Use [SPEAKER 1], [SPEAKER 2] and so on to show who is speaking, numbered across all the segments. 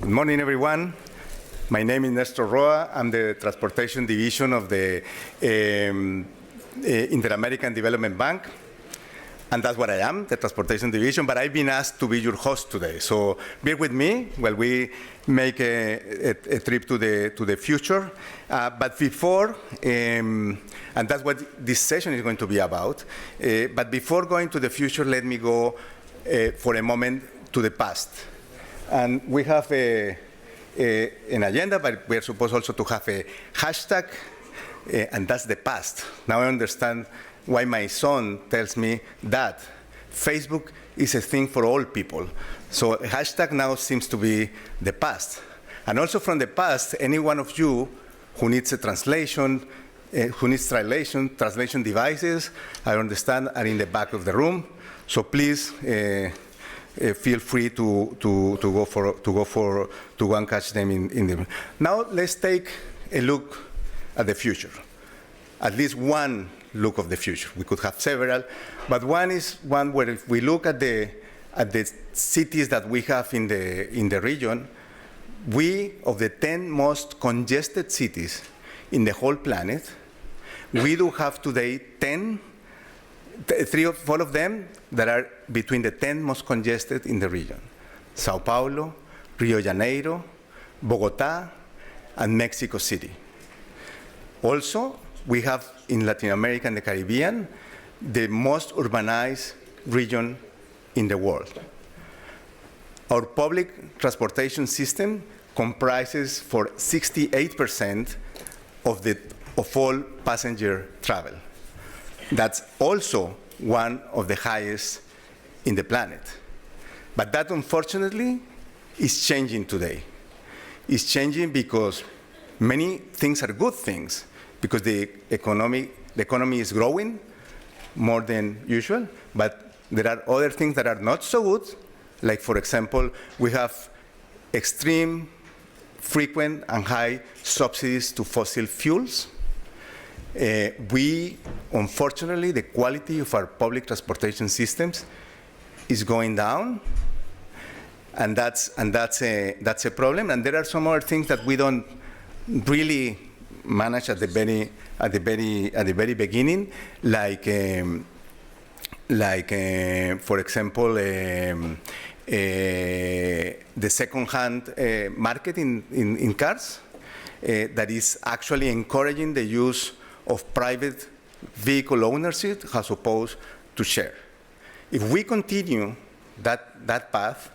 [SPEAKER 1] Good morning, everyone. My name is Nestor Roa. I'm the Transportation Division of the Inter-American Development Bank. And that's what I am, the Transportation Division, but I've been asked to be your host today. So bear with me while we make a trip to the future. But before, and that's what this session is going to be about, but before going to the future, let me go for a moment to the past. And we have an agenda, but we're supposed also to have a hashtag, and that's the past. Now I understand why my son tells me that Facebook is a thing for all people. So a hashtag now seems to be the past. And also from the past, any one of you who needs a translation, who needs translation devices, I understand, are in the back of the room. So please feel free to go and catch them in the. Now let's take a look at the future. At least one look of the future. We could have several, but one is one where if we look at the cities that we have in the region, we, of the 10 most congested cities in the whole planet, we do have today 3 or 4 of them that are between the 10 most congested in the region. Sao Paulo, Rio de Janeiro, Bogota, and Mexico City. Also, we have in Latin America and the Caribbean, the most urbanized region in the world. Our public transportation system comprises for 68% of all passenger travel. That's also one of the highest in the planet. But that, unfortunately, is changing today. It's changing because many things are good things, because the economy is growing more than usual, but there are other things that are not so good, like, for example, we have extreme, frequent, and high subsidies to fossil fuels. Unfortunately, the quality of our public transportation systems is going down, and that's a problem. And there are some other things that we don't really manage at the very beginning, like for example, the second-hand market in cars that is actually encouraging the use of private vehicle ownership as opposed to share. If we continue that path,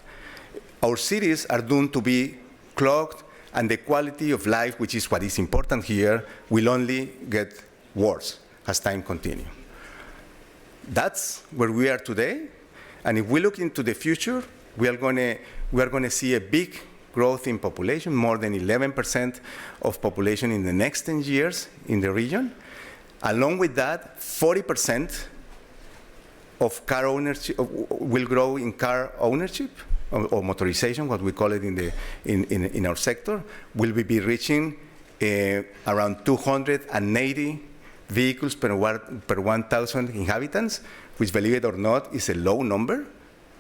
[SPEAKER 1] our cities are doomed to be clogged, and the quality of life, which is what is important here, will only get worse as time continues. That's where we are today, and if we look into the future, we are going to see a big growth in population, more than 11% of population in the next 10 years in the region. Along with that, 40% of car ownership will grow in car ownership, or motorization, what we call it in our sector, will be reaching around 280 vehicles per 1,000 inhabitants, which, believe it or not, is a low number,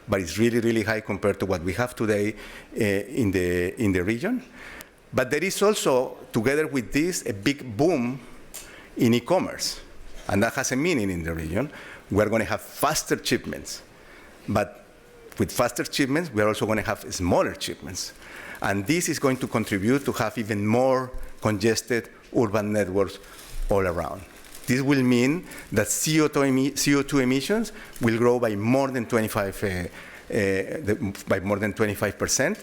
[SPEAKER 1] but it's really, really high compared to what we have today in the region. But there is also, together with this, a big boom in e-commerce, and that has a meaning in the region. We're going to have faster shipments, but with faster shipments, we are also going to have smaller shipments. And this is going to contribute to have even more congested urban networks all around. This will mean that CO2 emissions will grow by more than 25%,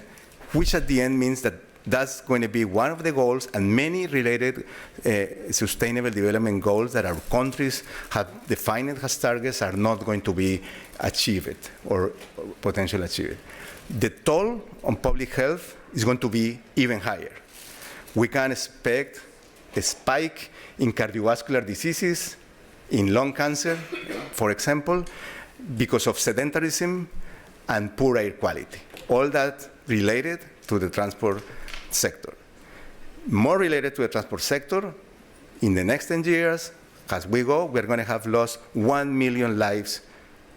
[SPEAKER 1] which at the end means that that's going to be one of the goals, and many related sustainable development goals that our countries have defined as targets are not going to be achieved or potentially achieved. The toll on public health is going to be even higher. We can expect a spike in cardiovascular diseases, in lung cancer, for example, because of sedentarism and poor air quality. All that related to the transport sector. More related to the transport sector, in the next 10 years, as we go, we're going to have lost 1 million lives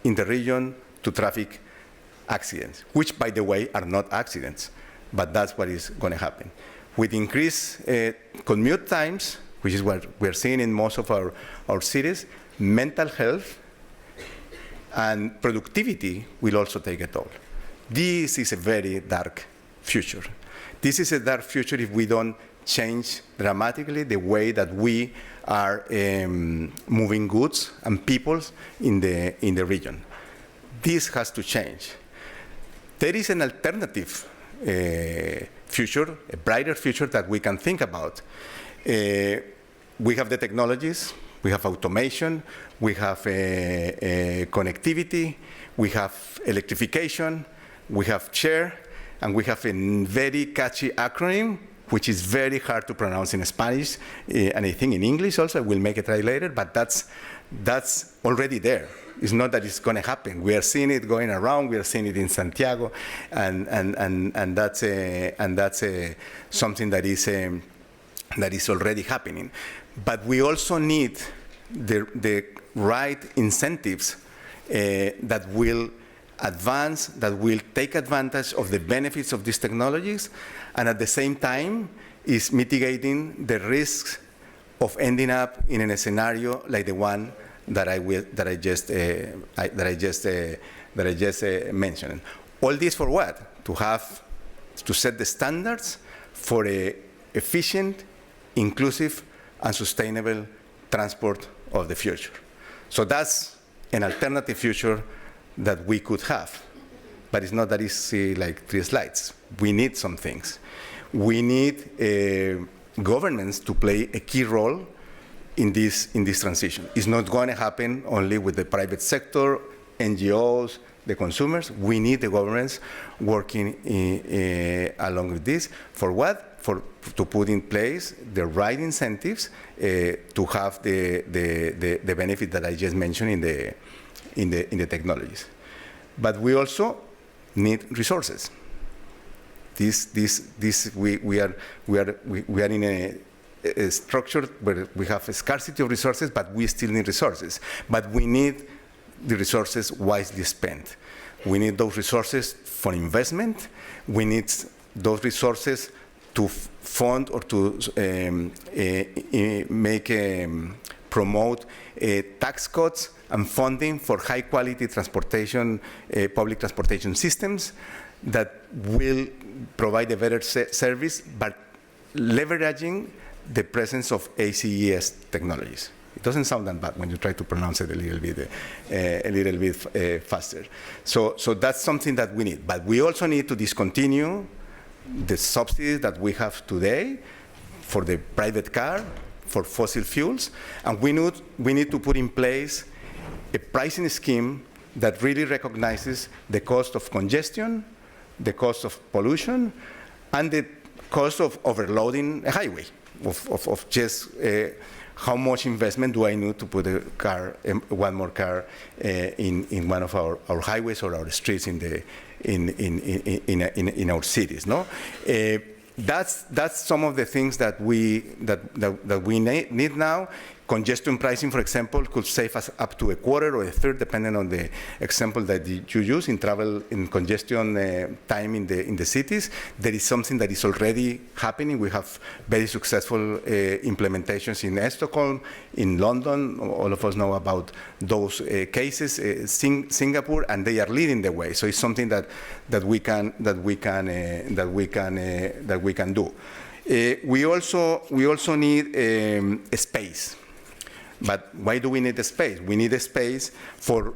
[SPEAKER 1] in the region to traffic accidents, which, by the way, are not accidents. but that's what is going to happen. With increased commute times, which is what we're seeing in most of our cities, mental health and productivity will also take a toll. This is a very dark future. This is a dark future if we don't change dramatically the way that we are moving goods and people in the region. This has to change. There is an alternative future, a brighter future that we can think about. We have the technologies, we have automation, we have connectivity, we have electrification, we have share, and we have a very catchy acronym, which is very hard to pronounce in Spanish, and I think in English also. I will make a try later, but that's already there. It's not that it's going to happen. We are seeing it going around. We are seeing it in Santiago, and that's something that is already happening. But we also need the right incentives that will advance, that will take advantage of the benefits of these technologies, and at the same time is mitigating the risks of ending up in a scenario like the one that I just mentioned. All this for what? To set the standards for a efficient, inclusive, and sustainable transport of the future. So that's an alternative future that we could have. But it's not that easy like 3 slides. We need some things. We need governments to play a key role in this transition. It's not going to happen only with the private sector, NGOs, the consumers. We need the governments working along with this. For what? To put in place the right incentives to have the benefit that I just mentioned in the technologies. But we also need resources. We are in a structure where we have a scarcity of resources, but we still need resources. But we need the resources wisely spent. We need those resources for investment. We need those resources to fund or to promote tax cuts and funding for high-quality transportation, public transportation systems that will provide a better service, but leveraging the presence of ACES technologies. It doesn't sound that bad when you try to pronounce it a little bit faster. So that's something that we need. But we also need to discontinue the subsidies that we have today for the private car, for fossil fuels, and we need to put in place a pricing scheme that really recognizes the cost of congestion, the cost of pollution, and the cost of overloading a highway, of just how much investment do I need to put a car, one more car, in one of our highways or our streets in our cities, no? That's some of the things that we need now. Congestion pricing, for example, could save us up to a quarter or a third, depending on the example that you use in travel in congestion time in the cities. There is something that is already happening. We have very successful implementations in Stockholm, in London. All of us know about those cases. Singapore, and they are leading the way. So it's something that we can do. We also need a space. But why do we need a space? We need a space for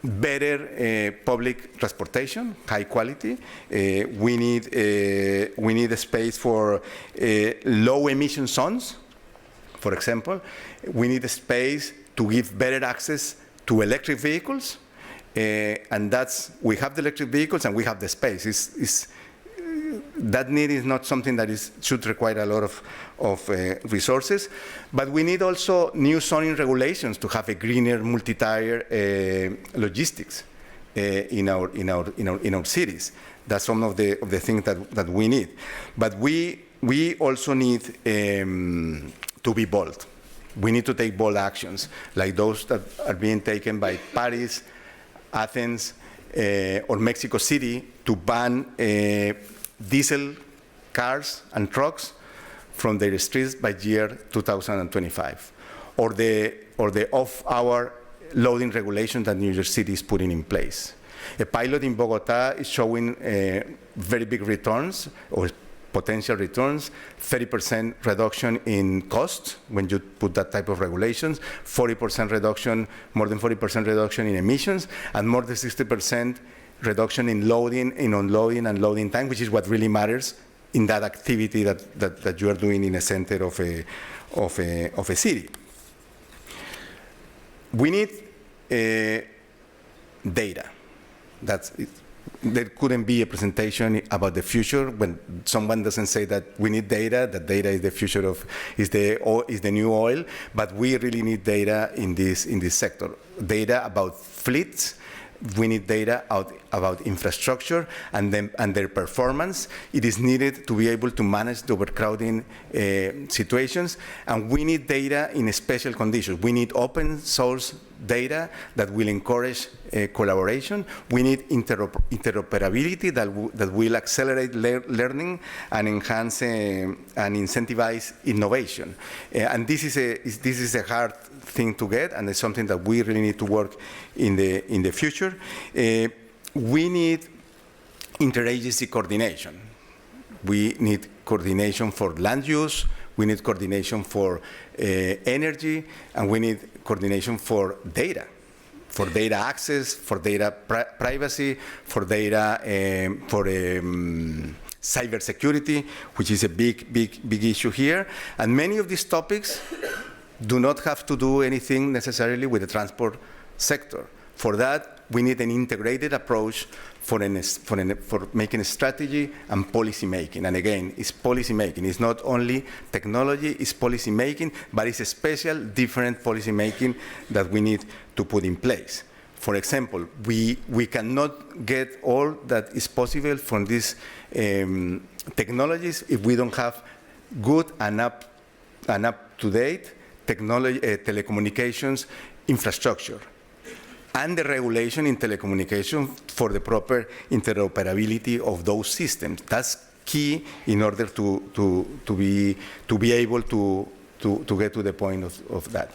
[SPEAKER 1] better public transportation, high quality. We need a space for low emission zones, for example. We need a space to give better access to electric vehicles. And we have the electric vehicles and we have the space. That need is not something that should require a lot of resources, but we need also new zoning regulations to have a greener multi-tier logistics in our cities. That's some of the things that we need. But we also need to be bold. We need to take bold actions, like those that are being taken by Paris, Athens, or Mexico City to ban diesel cars and trucks from their streets by year 2025, or the off-hour loading regulation that New York City is putting in place. A pilot in Bogota is showing very big returns, or potential returns, 30% reduction in cost when you put that type of regulations, 40% reduction, more than 40% reduction in emissions, and more than 60% reduction in loading, in unloading and loading time, which is what really matters in that activity that you are doing in a center of a city. We need data. There couldn't be a presentation about the future when someone doesn't say that we need data, that data is the future of, is the new oil, but we really need data in this sector. Data about fleets. We need data about infrastructure and their performance. It is needed to be able to manage the overcrowding situations, and we need data in special conditions. We need open source data that will encourage collaboration. We need interoperability that will accelerate learning and enhance and incentivize innovation. And this is a hard thing to get, and it's something that we really need to work in the future. We need interagency coordination. We need coordination for land use. We need coordination for energy, and we need coordination for data access, for data privacy, for data cybersecurity, which is a big issue here. And many of these topics do not have to do anything necessarily with the transport sector. For that, we need an integrated approach for making a strategy and policy making. And again, it's policy making. It's not only technology, it's policy making, but it's a special, different policy making that we need to put in place. For example, we cannot get all that is possible from these technologies if we don't have good and up-to-date telecommunications infrastructure and the regulation in telecommunication for the proper interoperability of those systems. That's key in order to be able to get to the point of that.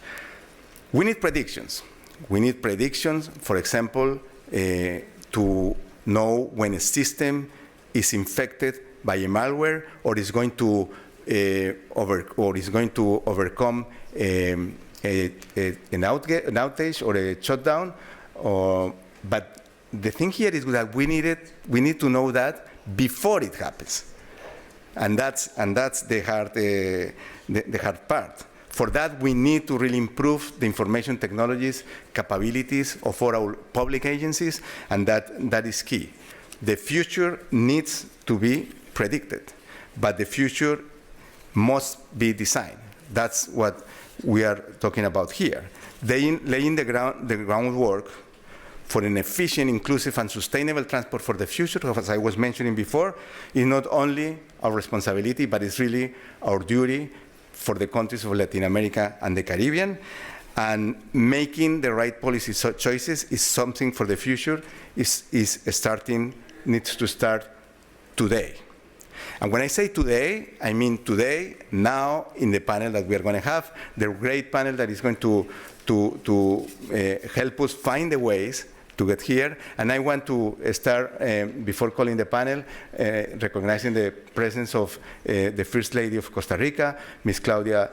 [SPEAKER 1] We need predictions. We need predictions, for example, to know when a system is infected by a malware or is going to overcome an outage or a shutdown. But the thing here is that we need to know that before it happens, and that's the hard part. For that, we need to really improve the information technologies capabilities of all our public agencies, and that is key. The future needs to be predicted, but the future must be designed. That's what we are talking about here. Laying the groundwork for an efficient, inclusive, and sustainable transport for the future, as I was mentioning before, is not only our responsibility, but it's really our duty for the countries of Latin America and the Caribbean. And making the right policy choices is something for the future, needs to start today. And when I say today, I mean today, now, in the panel that we are going to have, the great panel that is going to help us find the ways to get here. And I want to start, before calling the panel, recognizing the presence of the First Lady of Costa Rica, Ms. Claudia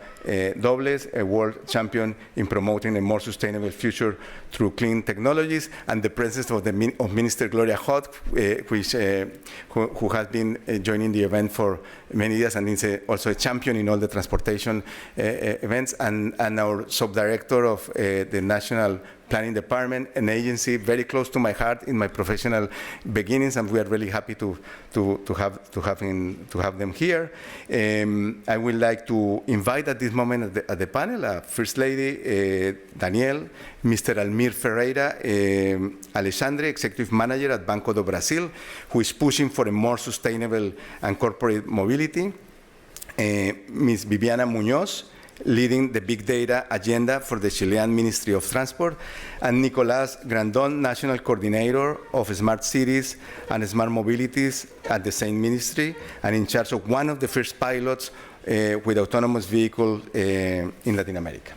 [SPEAKER 1] Dobles, a world champion in promoting a more sustainable future through clean technologies, and the presence of Minister Gloria Hoth, who has been joining the event for many years and is also a champion in all the transportation events, and our subdirector of the National Planning Department, an agency very close to my heart in my professional beginnings, and we are really happy to have them here. I would like to invite at this moment at the panel, First Lady Danielle, Mr. Almir Ferreira Alexandre, Executive Manager at Banco do Brasil, who is pushing for a more sustainable and corporate mobility. Ms. Viviana Muñoz, leading the big data agenda for the Chilean Ministry of Transport, and Nicolás Grandón, National Coordinator of Smart Cities and Smart Mobilities at the same ministry, and in charge of one of the first pilots with autonomous vehicles in Latin America.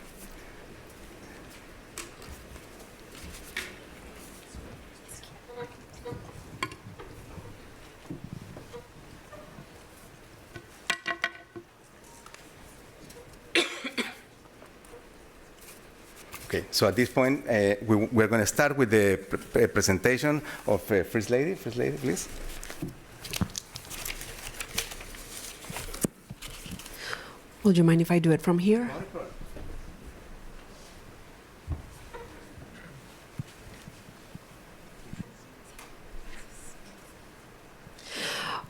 [SPEAKER 1] Okay, so at this point, we're going to start with the presentation of First Lady. First Lady, please.
[SPEAKER 2] Would you mind if I do it from here?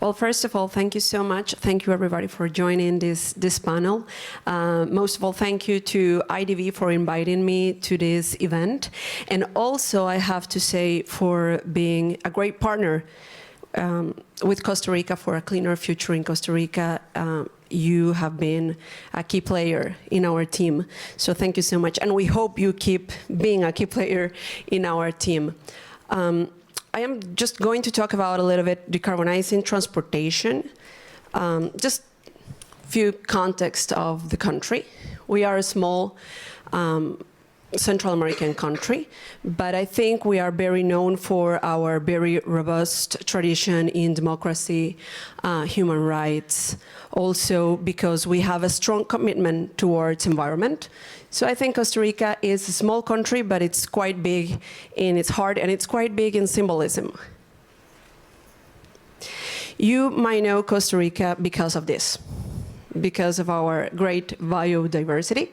[SPEAKER 2] Well, first of all, thank you so much. Thank you, everybody, for joining this panel. Most of all, thank you to IDV for inviting me to this event. And also, I have to say, for being a great partner with Costa Rica for a cleaner future in Costa Rica. You have been a key player in our team. So thank you so much. And we hope you keep being a key player in our team. I am just going to talk about a little bit decarbonizing transportation. Just a few context of the country. We are a small Central American country, but I think we are very known for our very robust tradition in democracy, human rights, also because we have a strong commitment towards environment. So I think Costa Rica is a small country, but it's quite big in its heart, and it's quite big in symbolism. You might know Costa Rica because of this, because of our great biodiversity,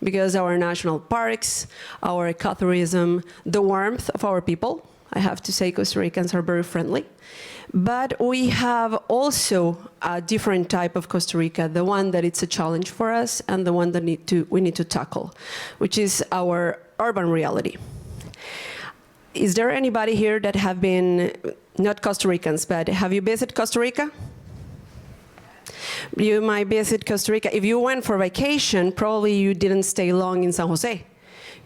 [SPEAKER 2] because our national parks, our ecotourism, the warmth of our people. I have to say Costa Ricans are very friendly. But we have also a different type of Costa Rica, the one that it's a challenge for us and the one that we need to tackle, which is our urban reality. Is there anybody here that have been, not Costa Ricans, but have you visited Costa Rica? You might visit Costa Rica. If you went for vacation, probably you didn't stay long in San Jose.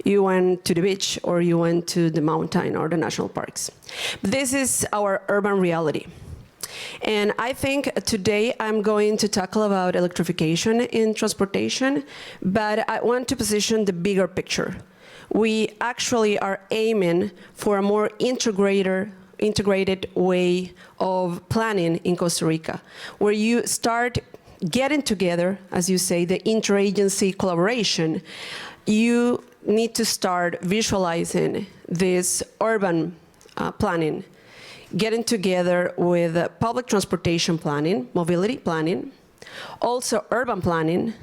[SPEAKER 2] You went to the beach, or you went to the mountain or the national parks. This is our urban reality. And I think today I'm going to tackle about electrification in transportation, but I want to position the bigger picture. We actually are aiming for a more integrated way of planning in Costa Rica, where you start getting together, as you say, the interagency collaboration. You need to start visualizing this urban planning, getting together with public transportation planning, mobility planning, also urban planning,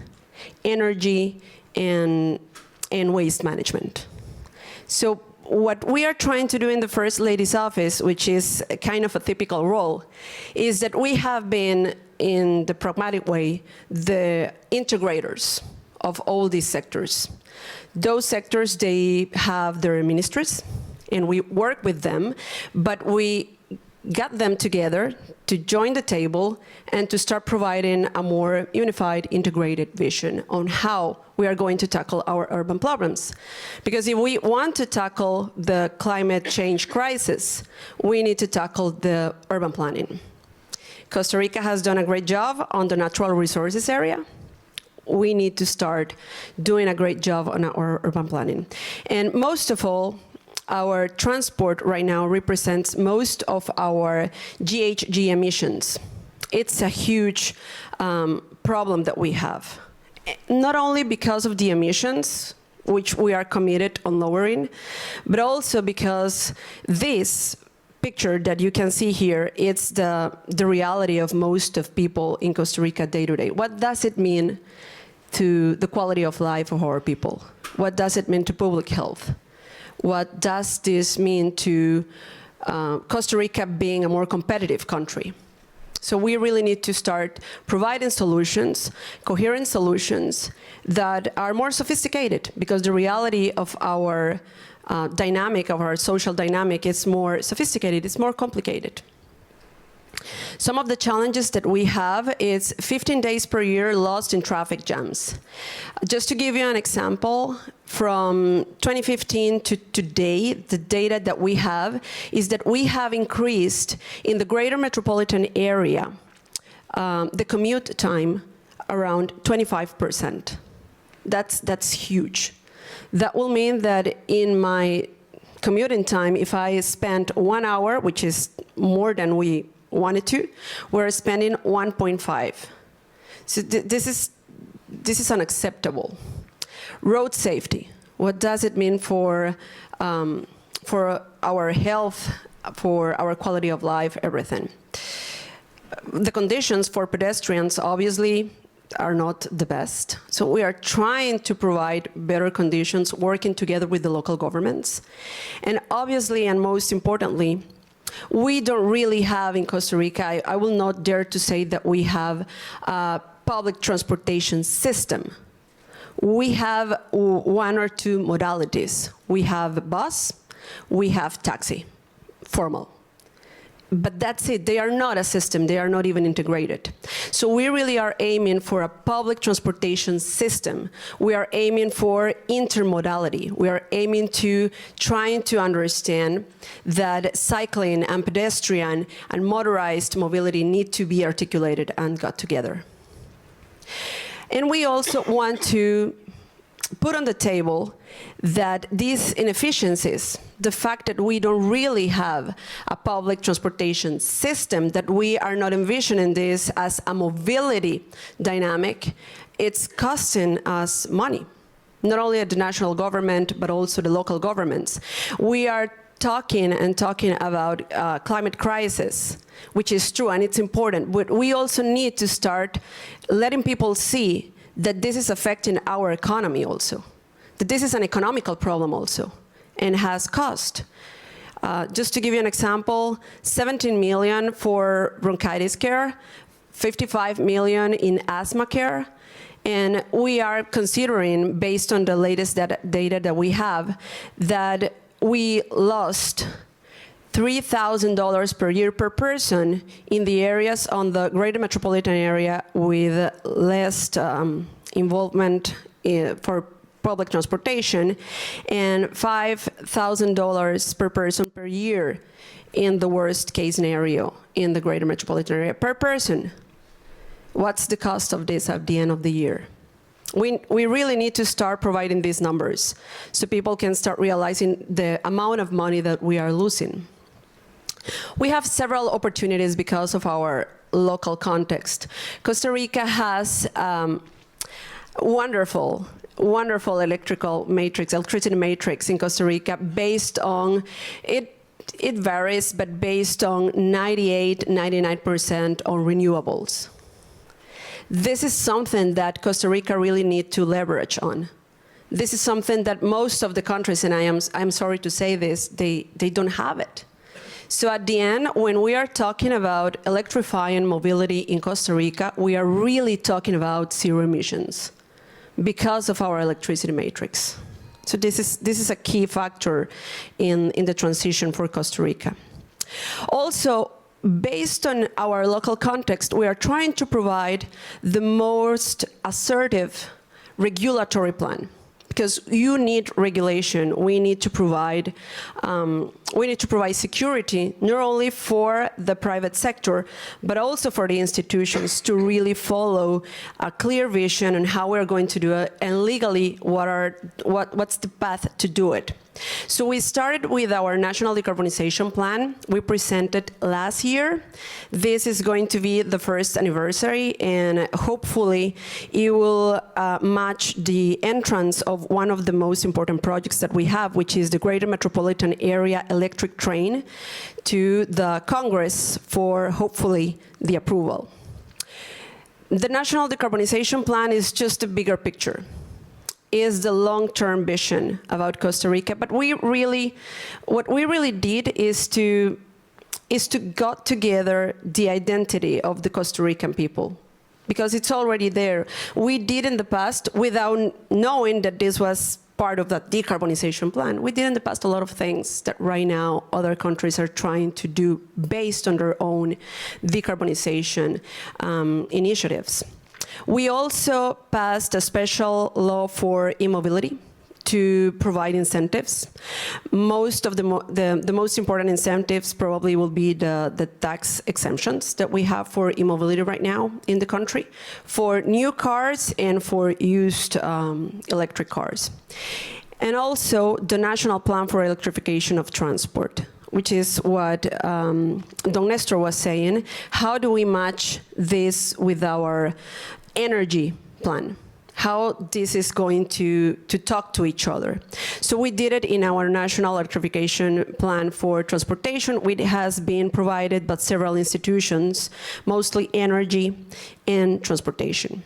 [SPEAKER 2] energy, and waste management. So what we are trying to do in the First Lady's office, which is kind of a typical role, is that we have been, in the pragmatic way, the integrators of all these sectors. Those sectors, they have their ministries, and we work with them, but we got them together to join the table and to start providing a more unified, integrated vision on how we are going to tackle our urban problems. Because if we want to tackle the climate change crisis, we need to tackle the urban planning. Costa Rica has done a great job on the natural resources area. We need to start doing a great job on our urban planning. And most of all, our transport right now represents most of our GHG emissions. It's a huge problem that we have. Not only because of the emissions, which we are committed on lowering, but also because this picture that you can see here, it's the reality of most of people in Costa Rica day to day. What does it mean to the quality of life of our people? What does it mean to public health? What does this mean to Costa Rica being a more competitive country? So we really need to start providing solutions, coherent solutions that are more sophisticated, because the reality of our dynamic, of our social dynamic, is more sophisticated, it's more complicated. Some of the challenges that we have is 15 days per year lost in traffic jams. Just to give you an example, from 2015 to today, the data that we have is that we have increased in the greater metropolitan area the commute time around 25%. That's huge. That will mean that in my commuting time, if I spend 1 hour, which is more than we wanted to, we're spending 1.5. So this is unacceptable. Road safety. What does it mean for our health, for our quality of life, everything? The conditions for pedestrians, obviously, are not the best. So we are trying to provide better conditions, working together with the local governments. And obviously, and most importantly, we don't really have in Costa Rica, I will not dare to say that we have a public transportation system. We have one or two modalities. We have bus, we have taxi, formal. But that's it. They are not a system. They are not even integrated. So we really are aiming for a public transportation system. We are aiming for intermodality. We are aiming to trying to understand that cycling and pedestrian and motorized mobility need to be articulated and got together. And we also want to put on the table that these inefficiencies, the fact that we don't really have a public transportation system, that we are not envisioning this as a mobility dynamic, it's costing us money, not only at the national government, but also the local governments. We are talking about climate crisis, which is true and it's important, but we also need to start letting people see that this is affecting our economy also, that this is an economical problem also, and has cost. Just to give you an example, 17 million for bronchitis care, 55 million in asthma care, and we are considering, based on the latest data that we have, that we lost $3,000 per year per person in the areas on the greater metropolitan area with less involvement for public transportation, and $5,000 per person per year in the worst case scenario in the greater metropolitan area per person. What's the cost of this at the end of the year? We really need to start providing these numbers so people can start realizing the amount of money that we are losing. We have several opportunities because of our local context. Costa Rica has wonderful electricity matrix in Costa Rica based on, it varies, but based on 98–99% on renewables. This is something that Costa Rica really needs to leverage on. This is something that most of the countries, and I'm sorry to say this, they don't have it. So at the end, when we are talking about electrifying mobility in Costa Rica, we are really talking about zero emissions because of our electricity matrix. So this is a key factor in the transition for Costa Rica. Also, based on our local context, we are trying to provide the most assertive regulatory plan, because you need regulation. We need to provide security, not only for the private sector, but also for the institutions to really follow a clear vision on how we're going to do it, and legally what's the path to do it. So we started with our national decarbonization plan. We presented last year. This is going to be the first anniversary, and hopefully it will match the entrance of one of the most important projects that we have, which is the Greater Metropolitan Area Electric Train, to the Congress for hopefully the approval. The national decarbonization plan is just a bigger picture, is the long-term vision about Costa Rica. But what we really did is to got together the identity of the Costa Rican people, because it's already there. We did in the past without knowing that this was part of that decarbonization plan. We did in the past a lot of things that right now other countries are trying to do based on their own decarbonization initiatives. We also passed a special law for e-mobility to provide incentives. Most of the most important incentives probably will be the tax exemptions that we have for e-mobility right now in the country, for new cars and for used electric cars. And also the National Plan for Electrification of Transport, which is what Don Nestor was saying. How do we match this with our energy plan? How this is going to talk to each other. So we did it in our National Electrification Plan for Transportation, which has been provided by several institutions, mostly energy and transportation.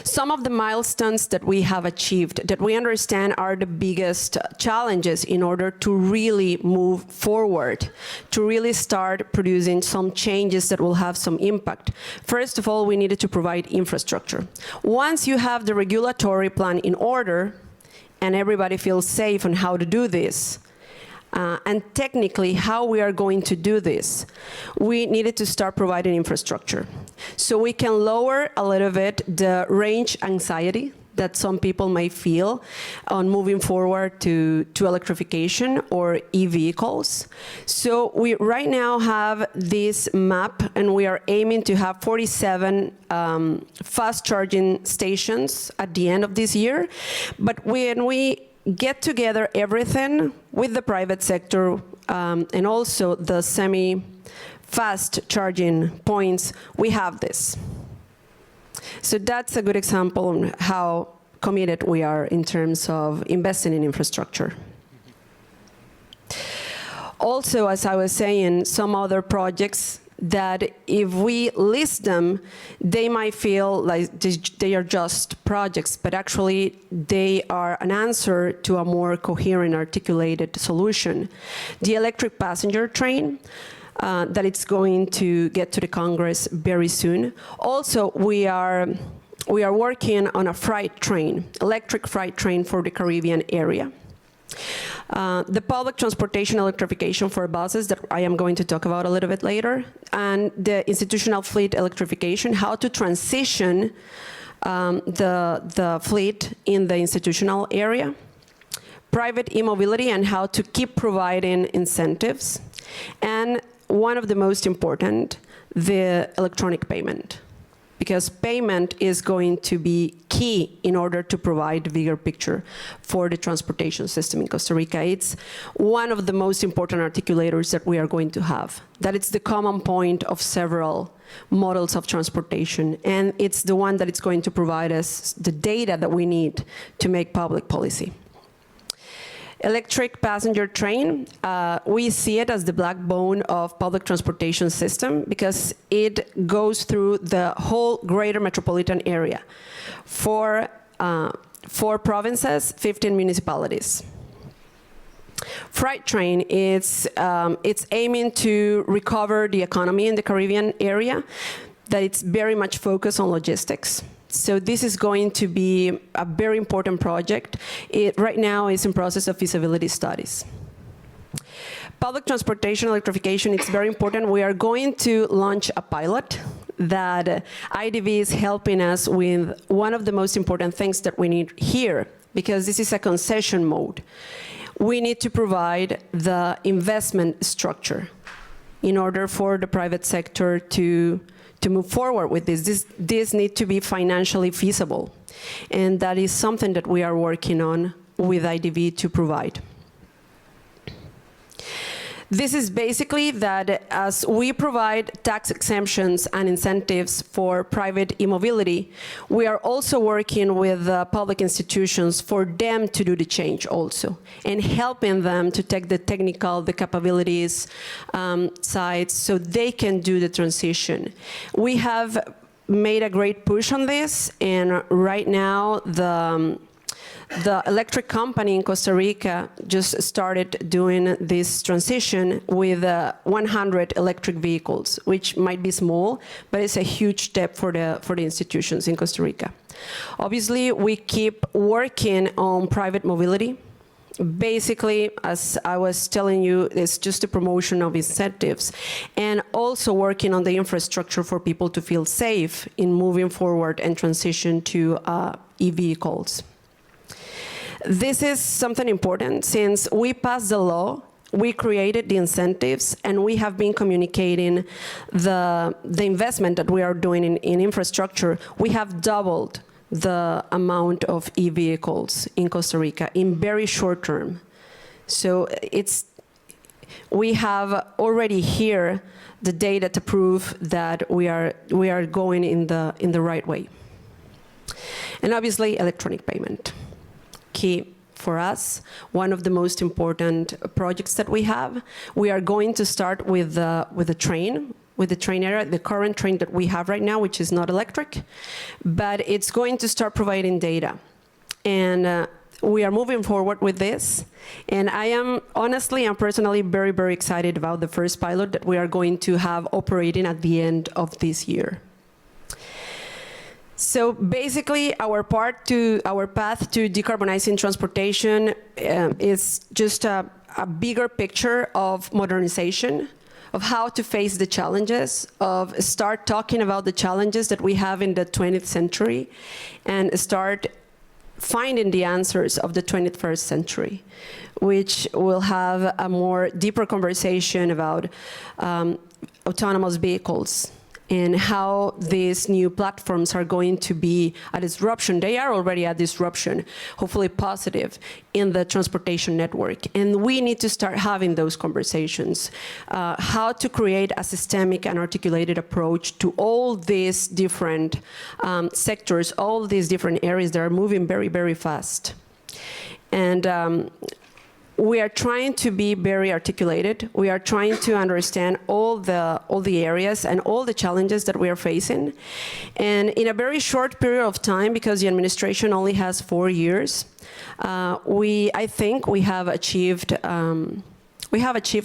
[SPEAKER 2] Some of the milestones that we have achieved, that we understand are the biggest challenges in order to really move forward, to really start producing some changes that will have some impact. First of all, we needed to provide infrastructure. Once you have the regulatory plan in order, and everybody feels safe on how to do this, and technically how we are going to do this, we needed to start providing infrastructure. So we can lower a little bit the range anxiety that some people may feel on moving forward to electrification or e-vehicles. So we right now have this map, and we are aiming to have 47 fast charging stations at the end of this year. But when we get together everything with the private sector and also the semi-fast charging points, we have this. So that's a good example on how committed we are in terms of investing in infrastructure. Also, as I was saying, some other projects that if we list them, they might feel like they are just projects, but actually they are an answer to a more coherent, articulated solution. The electric passenger train, that it's going to get to the Congress very soon. Also, we are working on a freight train, electric freight train for the Caribbean area. The public transportation electrification for buses that I am going to talk about a little bit later, and the institutional fleet electrification, how to transition the fleet in the institutional area, private e-mobility and how to keep providing incentives, and one of the most important, the electronic payment. Because payment is going to be key in order to provide the bigger picture for the transportation system in Costa Rica. It's one of the most important articulators that we are going to have. That it's the common point of several models of transportation, and it's the one that it's going to provide us the data that we need to make public policy. Electric passenger train, we see it as the backbone of public transportation system because it goes through the whole greater metropolitan area. For 4 provinces, 15 municipalities. Freight train, it's aiming to recover the economy in the Caribbean area, that it's very much focused on logistics. So this is going to be a very important project. It right now is in process of feasibility studies. Public transportation electrification, it's very important. We are going to launch a pilot that IDV is helping us with one of the most important things that we need here, because this is a concession mode. We need to provide the investment structure in order for the private sector to move forward with this. This needs to be financially feasible. And that is something that we are working on with IDV to provide. This is basically that as we provide tax exemptions and incentives for private e-mobility, we are also working with public institutions for them to do the change also, and helping them to take the technical, the capabilities sides so they can do the transition. We have made a great push on this, and right now the electric company in Costa Rica just started doing this transition with 100 electric vehicles, which might be small, but it's a huge step for the institutions in Costa Rica. Obviously, we keep working on private mobility. Basically, as I was telling you, it's just a promotion of incentives, and also working on the infrastructure for people to feel safe in moving forward and transition to e-vehicles. This is something important. Since we passed the law, we created the incentives, and we have been communicating the investment that we are doing in infrastructure. We have doubled the amount of e-vehicles in Costa Rica in very short term. So we have already here the data to prove that we are going in the right way. And obviously, electronic payment, key for us, one of the most important projects that we have. We are going to start with the train area, the current train that we have right now, which is not electric, but it's going to start providing data. And we are moving forward with this. And I am honestly and personally very, very excited about the first pilot that we are going to have operating at the end of this year. So basically, our path to decarbonizing transportation is just a bigger picture of modernization, of how to face the challenges, of start talking about the challenges that we have in the 20th century, and start finding the answers of the 21st century, which will have a more deeper conversation about autonomous vehicles, and how these new platforms are going to be a disruption. They are already a disruption, hopefully positive, in the transportation network. And we need to start having those conversations. How to create a systemic and articulated approach to all these different sectors, all these different areas that are moving very, very fast. And we are trying to be very articulated. We are trying to understand all the areas and all the challenges that we are facing. And in a very short period of time, because the administration only has 4 years, I think we have achieved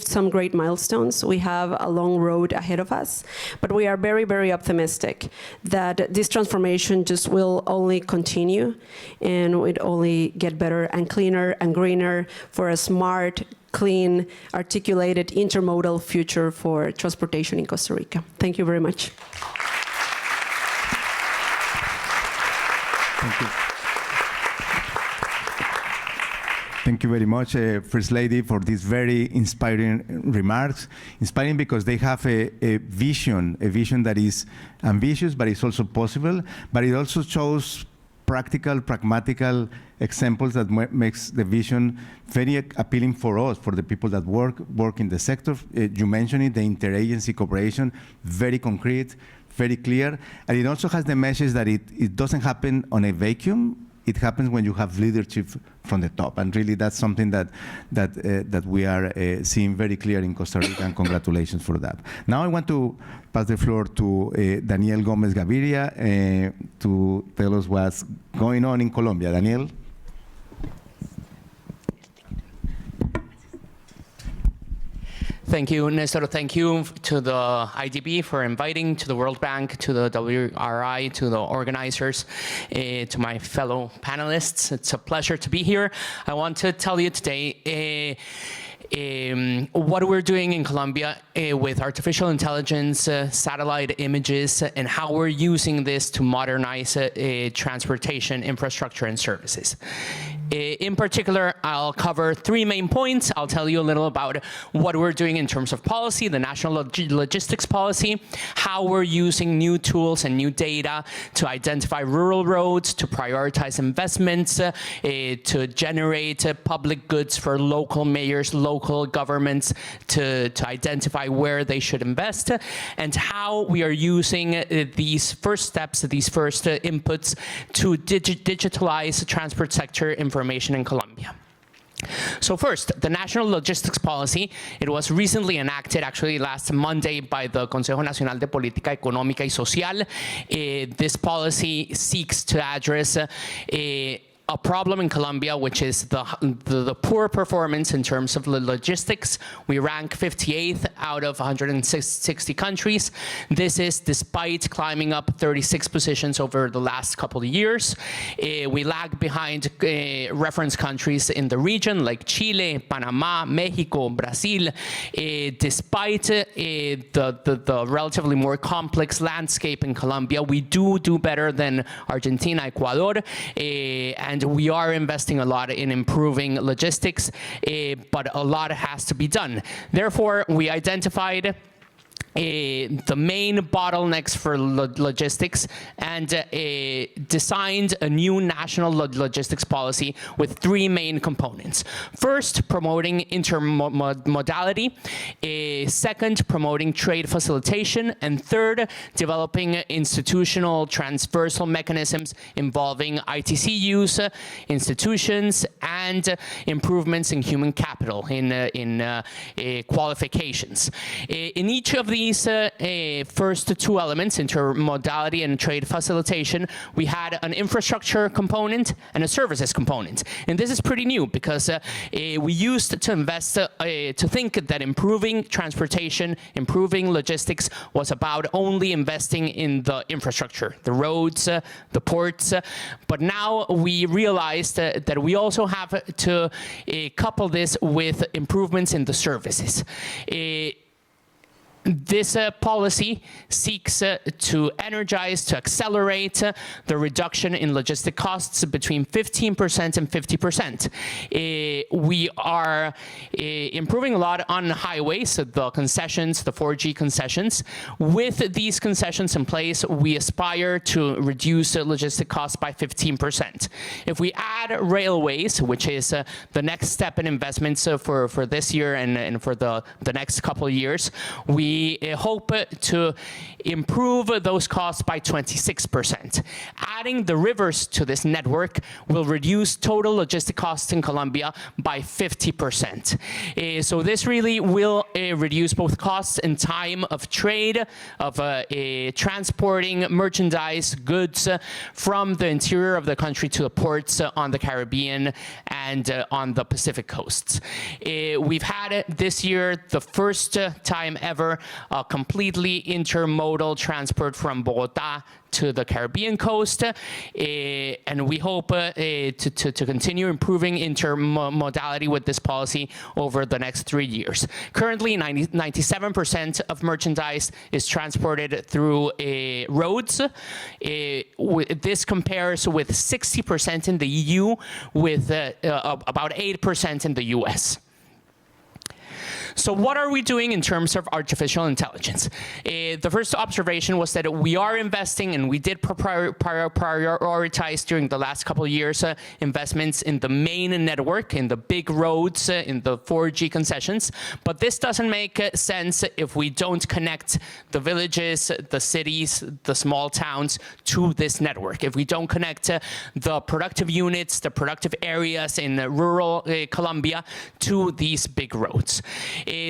[SPEAKER 2] some great milestones. We have a long road ahead of us, but we are very, very optimistic that this transformation just will only continue, and it only get better and cleaner and greener for a smart, clean, articulated, intermodal future for transportation in Costa Rica. Thank you very much.
[SPEAKER 3] Thank you. Thank you very much, First Lady, for these very inspiring remarks. Inspiring because they have a vision that is ambitious, but it's also possible. But it also shows practical, pragmatical examples that makes the vision very appealing for us, for the people that work in the sector. You mentioned it, the interagency cooperation, very concrete, very clear. And it also has the message that it doesn't happen on a vacuum. It happens when you have leadership from the top, and really that's something that we are seeing very clear in Costa Rica, and congratulations for that. Now I want to pass the floor to Daniel Gomez Gaviria to tell us what's going on in Colombia. Daniel.
[SPEAKER 4] Thank you, Nestor. Thank you to the IDB for inviting, to the World Bank, to the WRI, to the organizers, to my fellow panelists. It's a pleasure to be here. I want to tell you today what we're doing in Colombia with artificial intelligence, satellite images, and how we're using this to modernize transportation infrastructure and services. In particular, I'll cover 3 main points. I'll tell you a little about what we're doing in terms of policy, the national logistics policy, how we're using new tools and new data to identify rural roads, to prioritize investments, to generate public goods for local mayors, local governments, to identify where they should invest, and how we are using these first steps, these first inputs to digitalize the transport sector information in Colombia. So first, the national logistics policy, it was recently enacted, actually last Monday, by the Consejo Nacional de Política Económica y Social. This policy seeks to address a problem in Colombia, which is the poor performance in terms of logistics. We rank 58th out of 160 countries. This is despite climbing up 36 positions over the last couple of years. We lag behind reference countries in the region like Chile, Panama, Mexico, Brazil, despite the relatively more complex landscape in Colombia. We do better than Argentina, Ecuador, and we are investing a lot in improving logistics, but a lot has to be done. Therefore, we identified the main bottlenecks for logistics and designed a new national logistics policy with three main components. First, promoting intermodality. Second, promoting trade facilitation. And third, developing institutional transversal mechanisms involving ITC use, institutions, and improvements in human capital, in qualifications. In each of these first two elements, intermodality and trade facilitation, we had an infrastructure component and a services component. And this is pretty new because we used to invest, to think that improving transportation, improving logistics was about only investing in the infrastructure, the roads, the ports. But now we realized that we also have to couple this with improvements in the services. This policy seeks to energize, to accelerate the reduction in logistic costs between 15% and 50%. We are improving a lot on highways, the concessions, the 4G concessions. With these concessions in place, we aspire to reduce logistic costs by 15%. If we add railways, which is the next step in investments for this year and for the next couple of years, we hope to improve those costs by 26%. Adding the rivers to this network will reduce total logistic costs in Colombia by 50%. So this really will reduce both costs and time of trade, of transporting merchandise, goods from the interior of the country to the ports on the Caribbean and on the Pacific coasts. We've had this year the first time ever completely intermodal transport from Bogota to the Caribbean coast, and we hope to continue improving intermodality with this policy over the next 3 years. Currently, 97% of merchandise is transported through roads. This compares with 60% in the EU, with about 8% in the US. So what are we doing in terms of artificial intelligence? The first observation was that we are investing, and we did prioritize during the last couple of years investments in the main network, in the big roads, in the 4G concessions. But this doesn't make sense if we don't connect the villages, the cities, the small towns to this network. If we don't connect the productive units, the productive areas in rural Colombia to these big roads.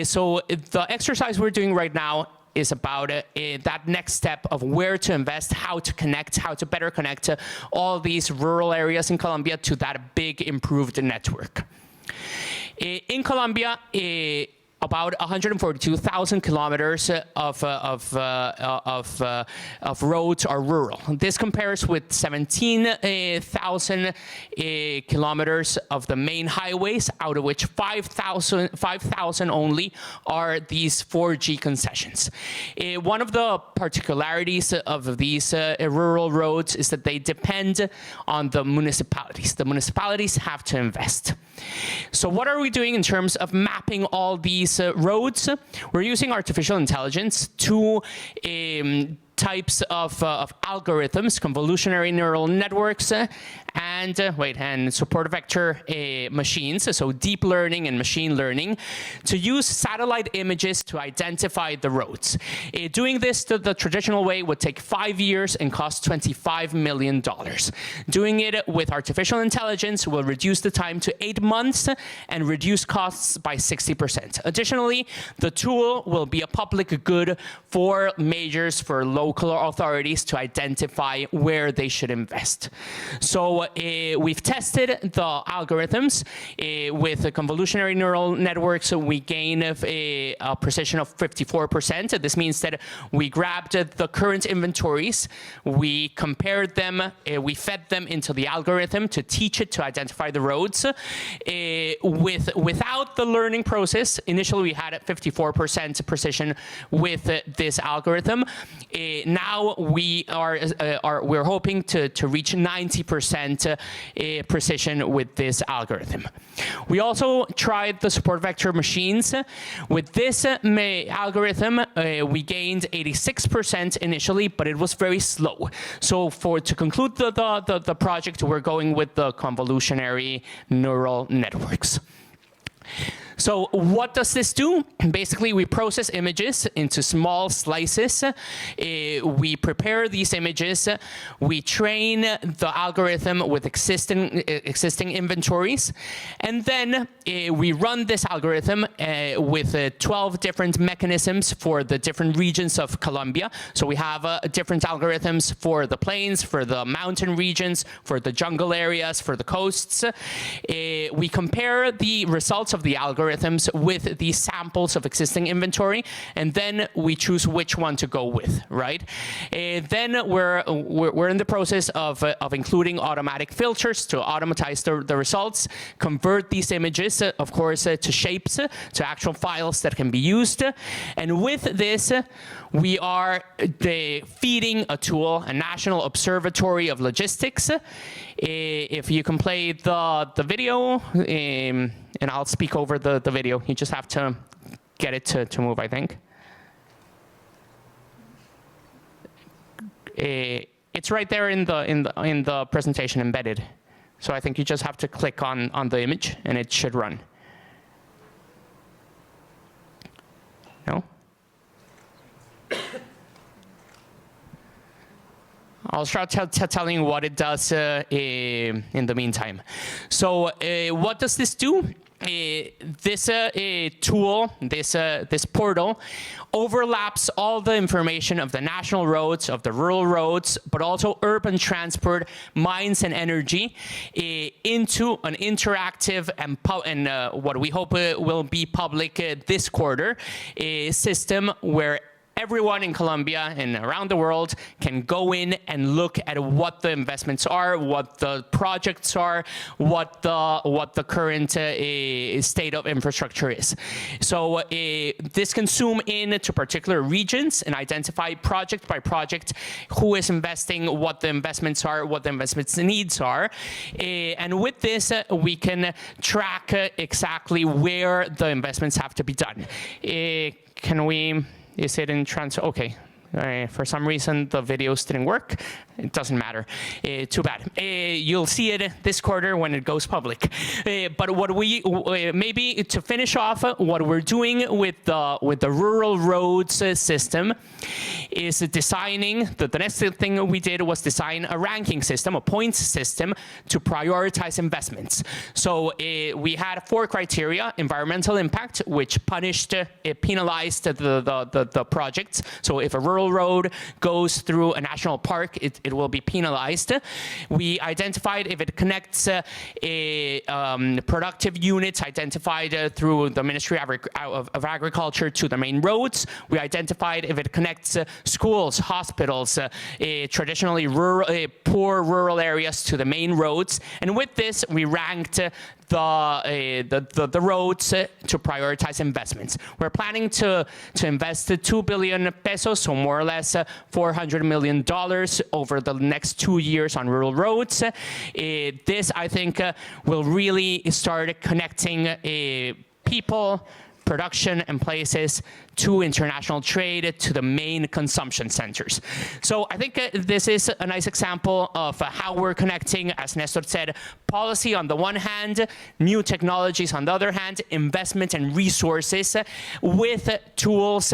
[SPEAKER 4] So the exercise we're doing right now is about that next step of where to invest, how to connect, how to better connect all these rural areas in Colombia to that big improved network. In Colombia, about 142,000 kilometers of roads are rural. This compares with 17,000 kilometers of the main highways, out of which 5,000 only are these 4G concessions. One of the particularities of these rural roads is that they depend on the municipalities. The municipalities have to invest. So what are we doing in terms of mapping all these roads? We're using artificial intelligence to types of algorithms, convolutionary neural networks, and support vector machines, so deep learning and machine learning, to use satellite images to identify the roads. Doing this the traditional way would take 5 years and cost $25 million. Doing it with artificial intelligence will reduce the time to 8 months and reduce costs by 60%. Additionally, the tool will be a public good for majors, for local local authorities to identify where they should invest. So we've tested the algorithms with the convolutional neural networks. So we gain a precision of 54%. This means that we grabbed the current inventories, we compared them, we fed them into the algorithm to teach it to identify the roads. Without the learning process, initially we had 54% precision with this algorithm. Now we're hoping to reach 90% precision with this algorithm. We also tried the support vector machines. With this algorithm, we gained 86% initially, but it was very slow. So to conclude the project, we're going with the convolutionary neural networks. So what does this do? Basically, we process images into small slices. We prepare these images. We train the algorithm with existing inventories. And then we run this algorithm with 12 different mechanisms for the different regions of Colombia. So we have different algorithms for the plains, for the mountain regions, for the jungle areas, for the coasts. We compare the results of the algorithm with these samples of existing inventory, and then we choose which one to go with, right? Then we're in the process of including automatic filters to automatize the results, convert these images, of course, to shapes, to actual files that can be used. And with this, we are feeding a tool, a national observatory of logistics. If you can play the video, and I'll speak over the video. You just have to get it to move, I think. It's right there in the presentation embedded. So I think you just have to click on the image, and it should run. No? I'll start telling you what it does in the meantime. So what does this do? This tool, this portal, overlaps all the information of the national roads, of the rural roads, but also urban transport, mines, and energy into an interactive and what we hope will be public this quarter system where everyone in Colombia and around the world can go in and look at what the investments are, what the projects are, what the current state of infrastructure is. So this can zoom in to particular regions and identify project by project who is investing, what the investments are, what the investments needs are. And with this, we can track exactly where the investments have to be done. Can we... Is it in trans? Okay. For some reason, the videos didn't work. It doesn't matter. Too bad. You'll see it this quarter when it goes public. But what we maybe to finish off, what we're doing with the rural roads system is designing. The next thing we did was design a ranking system, a points system to prioritize investments. So we had 4 criteria: environmental impact, which penalized the projects. So if a rural road goes through a national park, it will be penalized. We identified if it connects productive units identified through the Ministry of Agriculture to the main roads. We identified if it connects schools, hospitals, traditionally poor rural areas to the main roads. And with this, we ranked the roads to prioritize investments. We're planning to invest 2 billion pesos, so more or less $400 million over the next 2 years on rural roads. This, I think, will really start connecting people, production, and places to international trade, to the main consumption centers. So I think this is a nice example of how we're connecting, as Nestor said, policy on the one hand, new technologies on the other hand, investment and resources with tools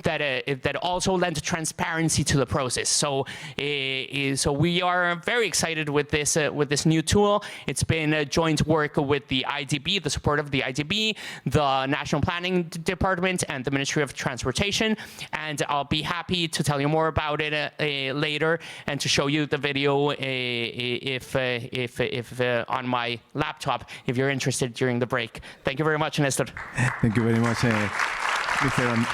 [SPEAKER 4] that also lend transparency to the process. So we are very excited with this new tool. It's been a joint work with the IDB, the support of the IDB, the National Planning Department, and the Ministry alternative transportation, and I'll be happy to tell you more about it later and to show you the video if on my laptop if you're interested during the break. Thank you very much, Nestor.
[SPEAKER 3] Thank you very much, Mr.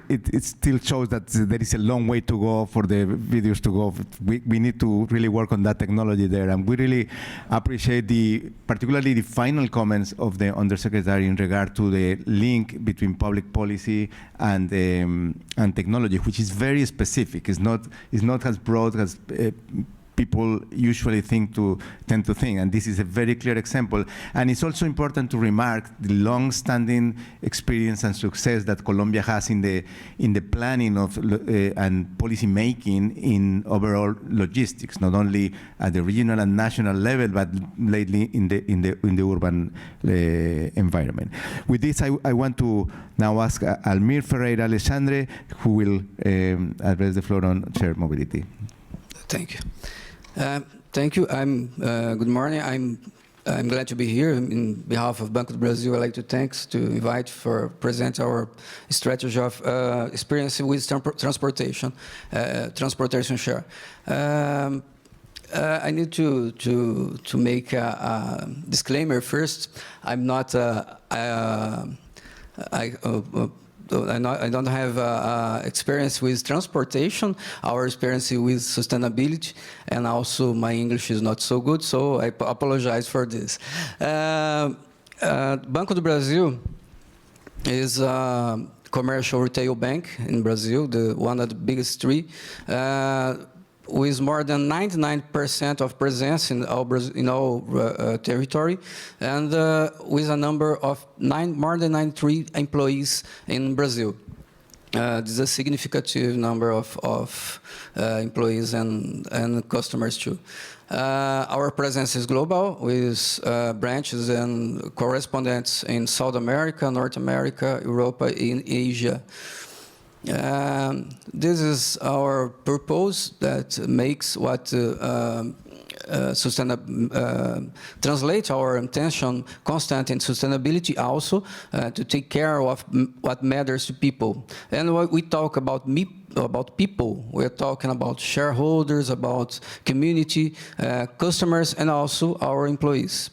[SPEAKER 3] It still shows that there is a long way to go for the videos to go. We need to really work on that technology there, and we really appreciate particularly the final comments of the Undersecretary in regard to the link between public policy and technology, which is very specific. It's not as broad as people usually tend to think, and this is a very clear example. And it's also important to remark the long-standing experience and success that Colombia has in the planning of and policy making in overall logistics, not only at the regional and national level, but lately in the urban environment. With this, I want to now ask Almir Ferreira Alexandre, who will address the floor on shared mobility.
[SPEAKER 5] Thank you. Thank you. Good morning. I'm glad to be here. In behalf of Banco do Brasil, I'd like to present our strategy of experience with transportation share. I need to make a disclaimer first. I'm not. I don't have experience with transportation, our experience with sustainability, and also my English is not so good, so I apologize for this. Banco do Brasil is a commercial retail bank in Brazil, one of the biggest three, with more than 99% of presence in all territory, and with a number of more than 93 employees in Brazil. This is a significant number of employees and customers too. Our presence is global, with branches and correspondents in South America, North America, Europe, and Asia. This is our purpose that makes what translate our intention constant in sustainability also to take care of what matters to people. And when we talk about people, we're talking about shareholders, about community, customers, and also our employees.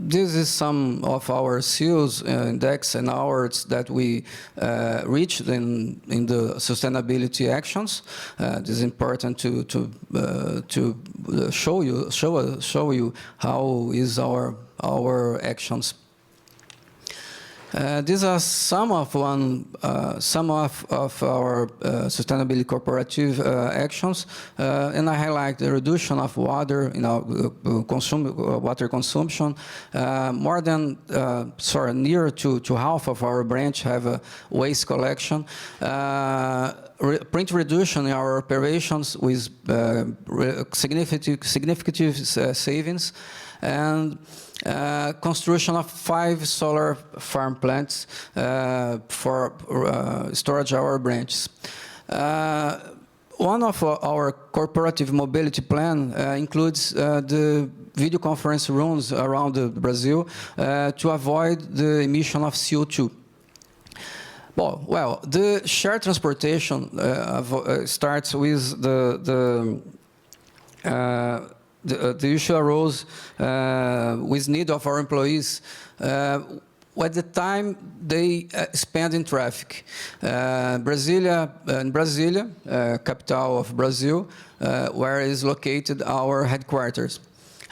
[SPEAKER 5] This is some of our sales index and hours that we reached in the sustainability actions. This is important to show you how is our actions. These are some of our sustainability cooperative actions, and I highlight the reduction of water in our water consumption. Near to half of our branch have a waste collection. Print reduction in our operations with significant savings, and construction of 5 solar farm plants for storage our branches. One of our corporative mobility plan includes the video conference rooms around Brazil to avoid the emission of CO2. Well, the shared transportation starts with the issue arose with need of our employees at the time they spend in traffic. In Brasilia, capital of Brazil, where is located our headquarters.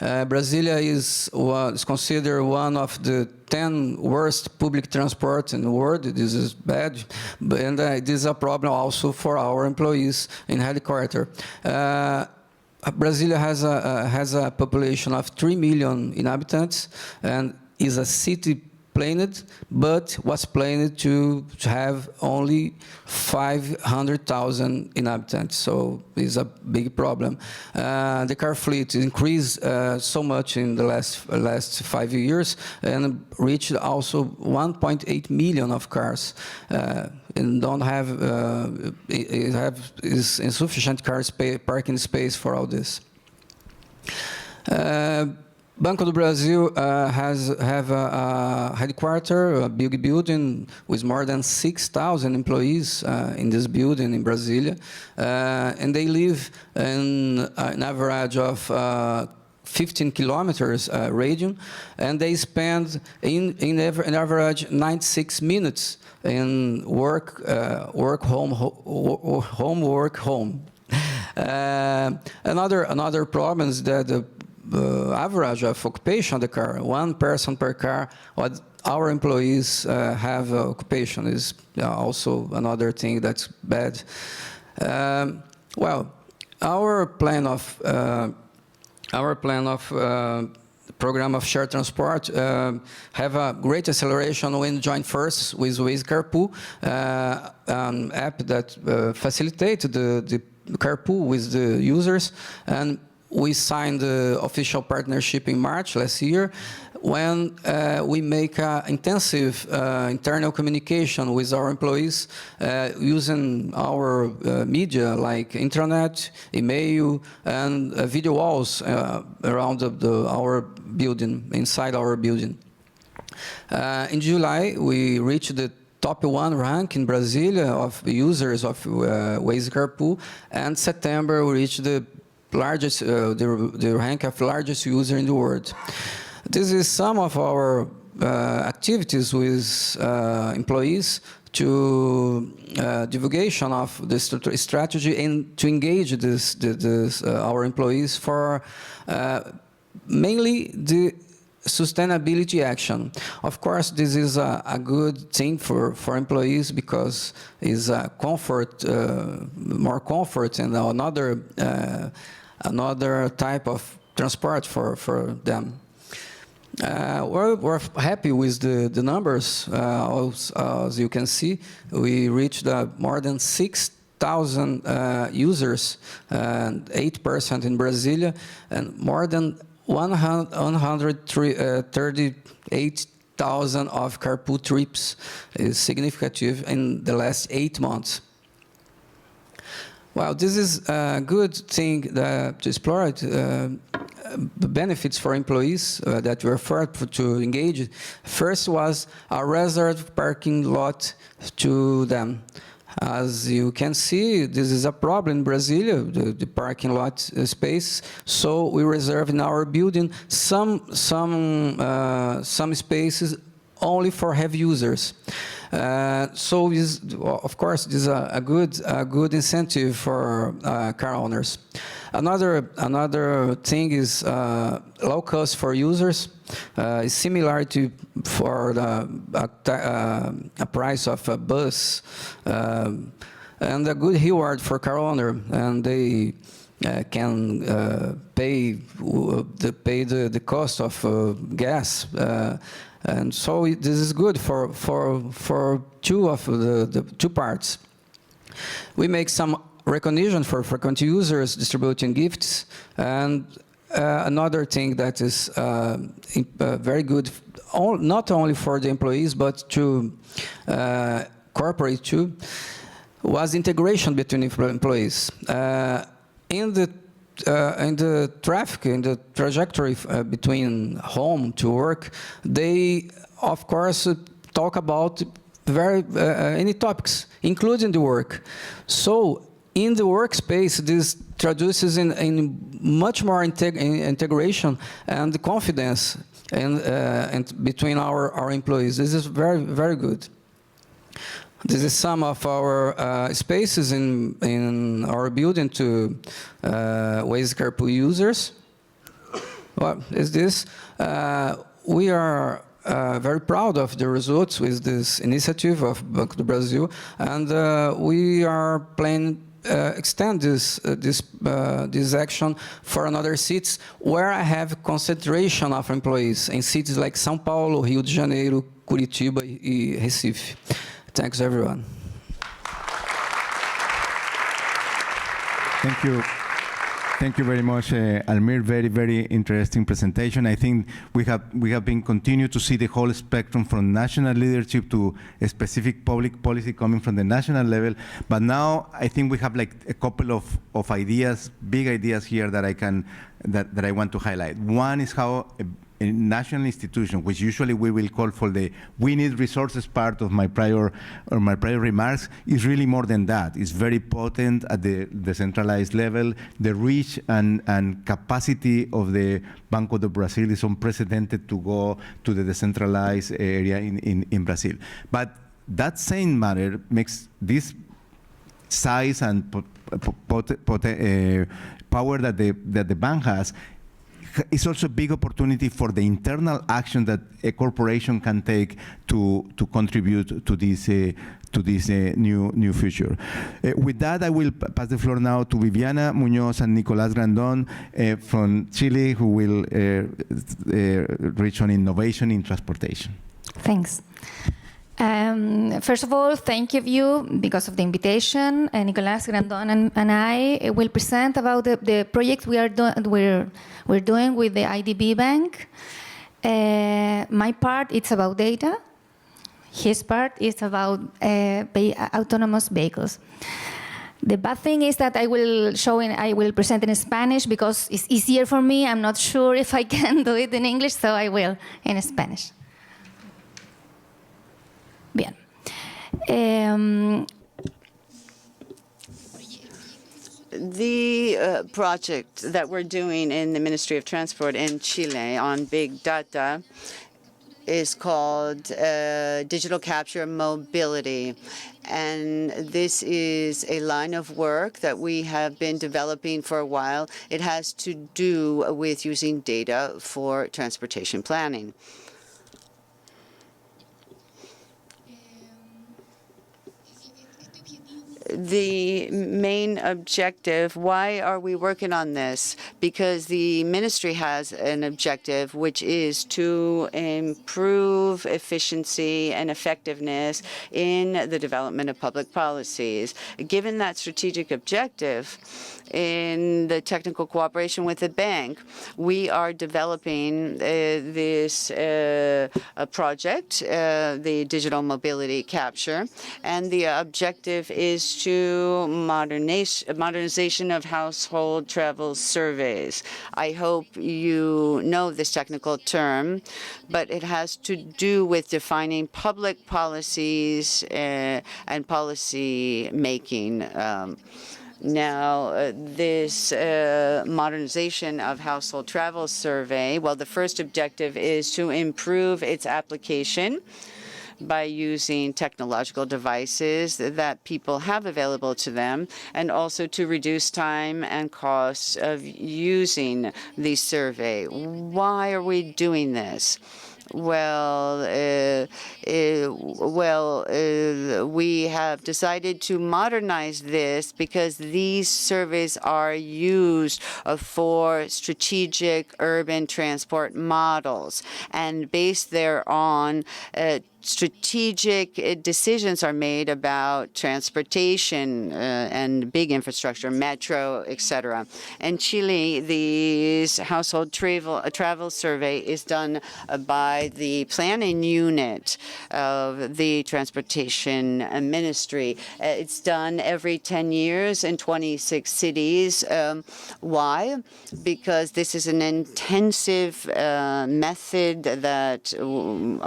[SPEAKER 5] Brasilia is considered one of the 10 worst public transports in the world. This is bad, and this is a problem also for our employees in headquarters. Brasilia has a population of 3 million inhabitants and is a city planned, but was planned to have only 500,000 inhabitants. So it's a big problem. The car fleet increased so much in the last 5 years and reached also 1.8 million of cars. And don't have is insufficient parking space for all this. Banco do Brasil have a headquarters, a big building with more than 6,000 employees in this building in Brasilia, and they live in an average of 15 kilometers radius, and they spend in average 96 minutes in work, home. Another problem is that the average of occupation of the car, one person per car, what our employees have occupation is also another thing that's bad. Well, our plan of program of shared transport have a great acceleration when joined first with Waze Carpool, an app that facilitates the carpool with the users, and we signed the official partnership in March last year when we make intensive internal communication with our employees using our media like intranet, email, and video walls around our building, inside our building. In July, we reached the top 1 rank in Brasilia of users of Waze Carpool, and September we reached the largest, the rank of largest user in the world. This is some of our activities with employees to divulgation of the strategy and to engage our employees for mainly the sustainability action. Of course, this is a good thing for employees because it's a comfort, more comfort, and another type of transport for them. We're happy with the numbers. As you can see, we reached more than 6,000 users, and 8% in Brasilia, and more than 138,000 of carpool trips is significant in the last 8 months. Well, this is a good thing to explore the benefits for employees that we referred to engage. First was a reserved parking lot to them. As you can see, this is a problem in Brasilia, the parking lot space. So we reserve in our building some spaces only for heavy users. So of course, this is a good incentive for car owners. Another thing is low cost for users. Is similar to for a price of a bus, and a good reward for car owner, and they can pay the cost of gas. And so this is good for two of the two parts. We make some recognition for frequent users distributing gifts, and another thing that is very good, not only for the employees but to corporate too, was integration between employees. In the trajectory between home to work, they of course talk about any topics, including the work. So in the workspace, this traduces in much more integration and confidence and between our employees. This is very good. This is some of our spaces in our building to Waze Carpool users. What is this? We are very proud of the results with this initiative of Banco do Brasil, and we are planning extend this action for another cities where I have concentration of employees in cities like São Paulo, Rio de Janeiro, Curitiba, and Recife. Thanks, everyone.
[SPEAKER 3] Thank you. Thank you very much, Almir. Very, very interesting presentation. I think we have been continued to see the whole spectrum from national leadership to a specific public policy coming from the national level. But now I think we have like a couple of ideas, big ideas here that I want to highlight. One is how a national institution, which usually we will call for the "we need resources" part of my prior remarks, is really more than that. It's very potent at the decentralized level. The reach and capacity of the Banco do Brasil is unprecedented to go to the decentralized area in Brazil. But that same matter makes this size and power that the bank has. It's also a big opportunity for the internal action that a corporation can take to contribute to this new future. With that, I will pass the floor now to Viviana Muñoz and Nicolás Grandón from Chile, who will reach on innovation in transportation.
[SPEAKER 6] Thanks. First of all, thank you because of the invitation. Nicolás Grandón and I will present about the project we're doing with the IDB Bank. My part is about data. His part is about autonomous vehicles. The bad thing is that I will present in Spanish because it's easier for me. I'm not sure if I can do it in English, so I will in Spanish. Bien.
[SPEAKER 7] The project that we're doing in the Ministry of Transport in Chile on big data is called Digital Capture Mobility. And this is a line of work that we have been developing for a while. It has to do with using data for transportation planning. The main objective, why are we working on this? Because the ministry has an objective, which is to improve efficiency and effectiveness in the development of public policies. Given that strategic objective, in the technical cooperation with the bank, we are developing this project, the digital mobility capture, and the objective is to modernization of household travel surveys. I hope you know this technical term, but it has to do with defining public policies and policy making. Now, this modernization of household travel survey, well, the first objective is to improve its application by using technological devices that people have available to them, and also to reduce time and costs of using the survey. Why are we doing this? Well, we have decided to modernize this because these surveys are used for strategic urban transport models, and based thereon, strategic decisions are made about transportation and big infrastructure, metro, etc. In Chile, the household travel survey is done by the planning unit of the transportation ministry. It's done every 10 years in 26 cities. Why? Because this is an intensive method that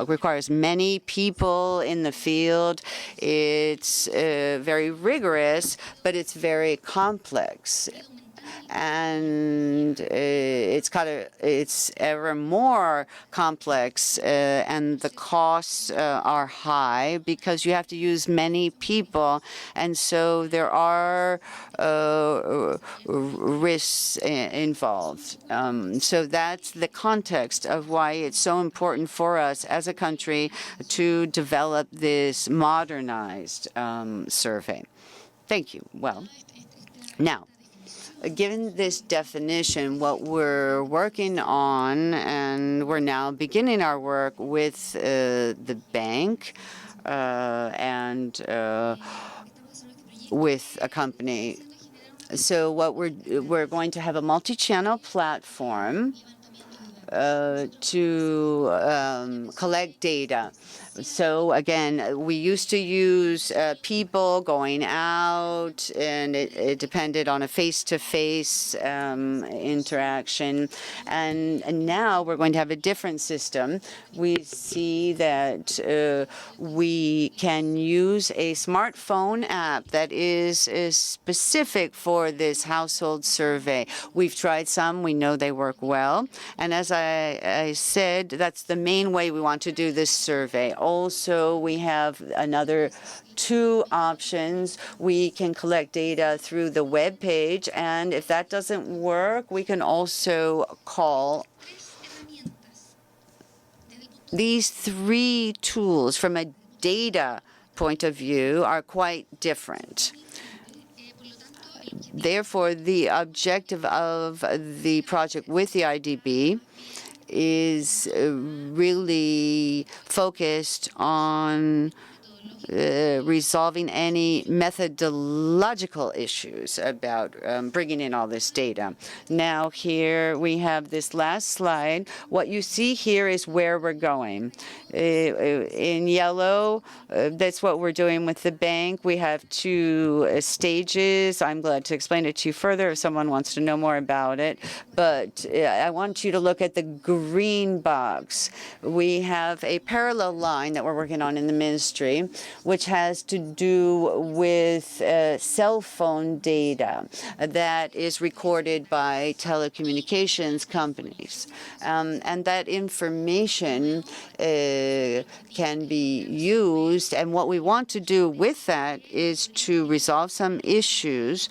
[SPEAKER 7] requires many people in the field. It's very rigorous, but it's very complex. And it's ever more complex, and the costs are high because you have to use many people, and so there are risks involved. So that's the context of why it's so important for us as a country to develop this modernized survey. Thank you. Well, now, given this definition, what we're working on, and we're now beginning our work with the bank and with a company, So what we're going to have a multi-channel platform to collect data. So again, we used to use people going out, and it depended on a face-to-face interaction. And now we're going to have a different system. We see that we can use a smartphone app that is specific for this household survey. We've tried some. We know they work well. And as I said, that's the main way we want to do this survey. Also, we have another 2 options. We can collect data through the web page, and if that doesn't work, we can also call. These 3 tools from a data point of view are quite different. Therefore, the objective of the project with the IDB is really focused on resolving any methodological issues about bringing in all this data. Now here we have this last slide. What you see here is where we're going. In yellow, that's what we're doing with the bank. We have 2 stages. I'm glad to explain it to you further if someone wants to know more about it. But I want you to look at the green box. We have a parallel line that we're working on in the ministry, which has to do with cell phone data that is recorded by telecommunications companies. And that information can be used. And what we want to do with that is to resolve some issues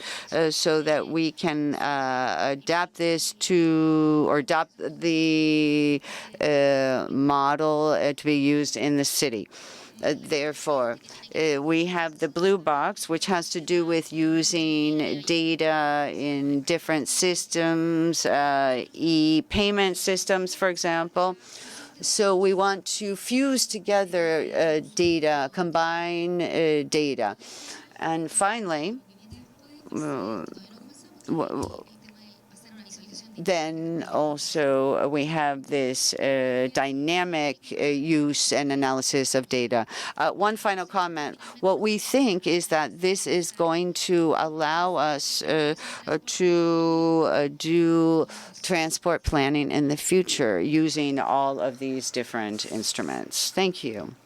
[SPEAKER 7] so that we can adapt this to, or adopt the model to be used in the city. Therefore, we have the blue box, which has to do with using data in different systems, e-payment systems, for example. So we want to fuse together data, combine data. And finally, then also we have this dynamic use and analysis of data. One final comment. What we think is that this is going to allow us to do transport planning in the future using all of these different instruments. Thank you.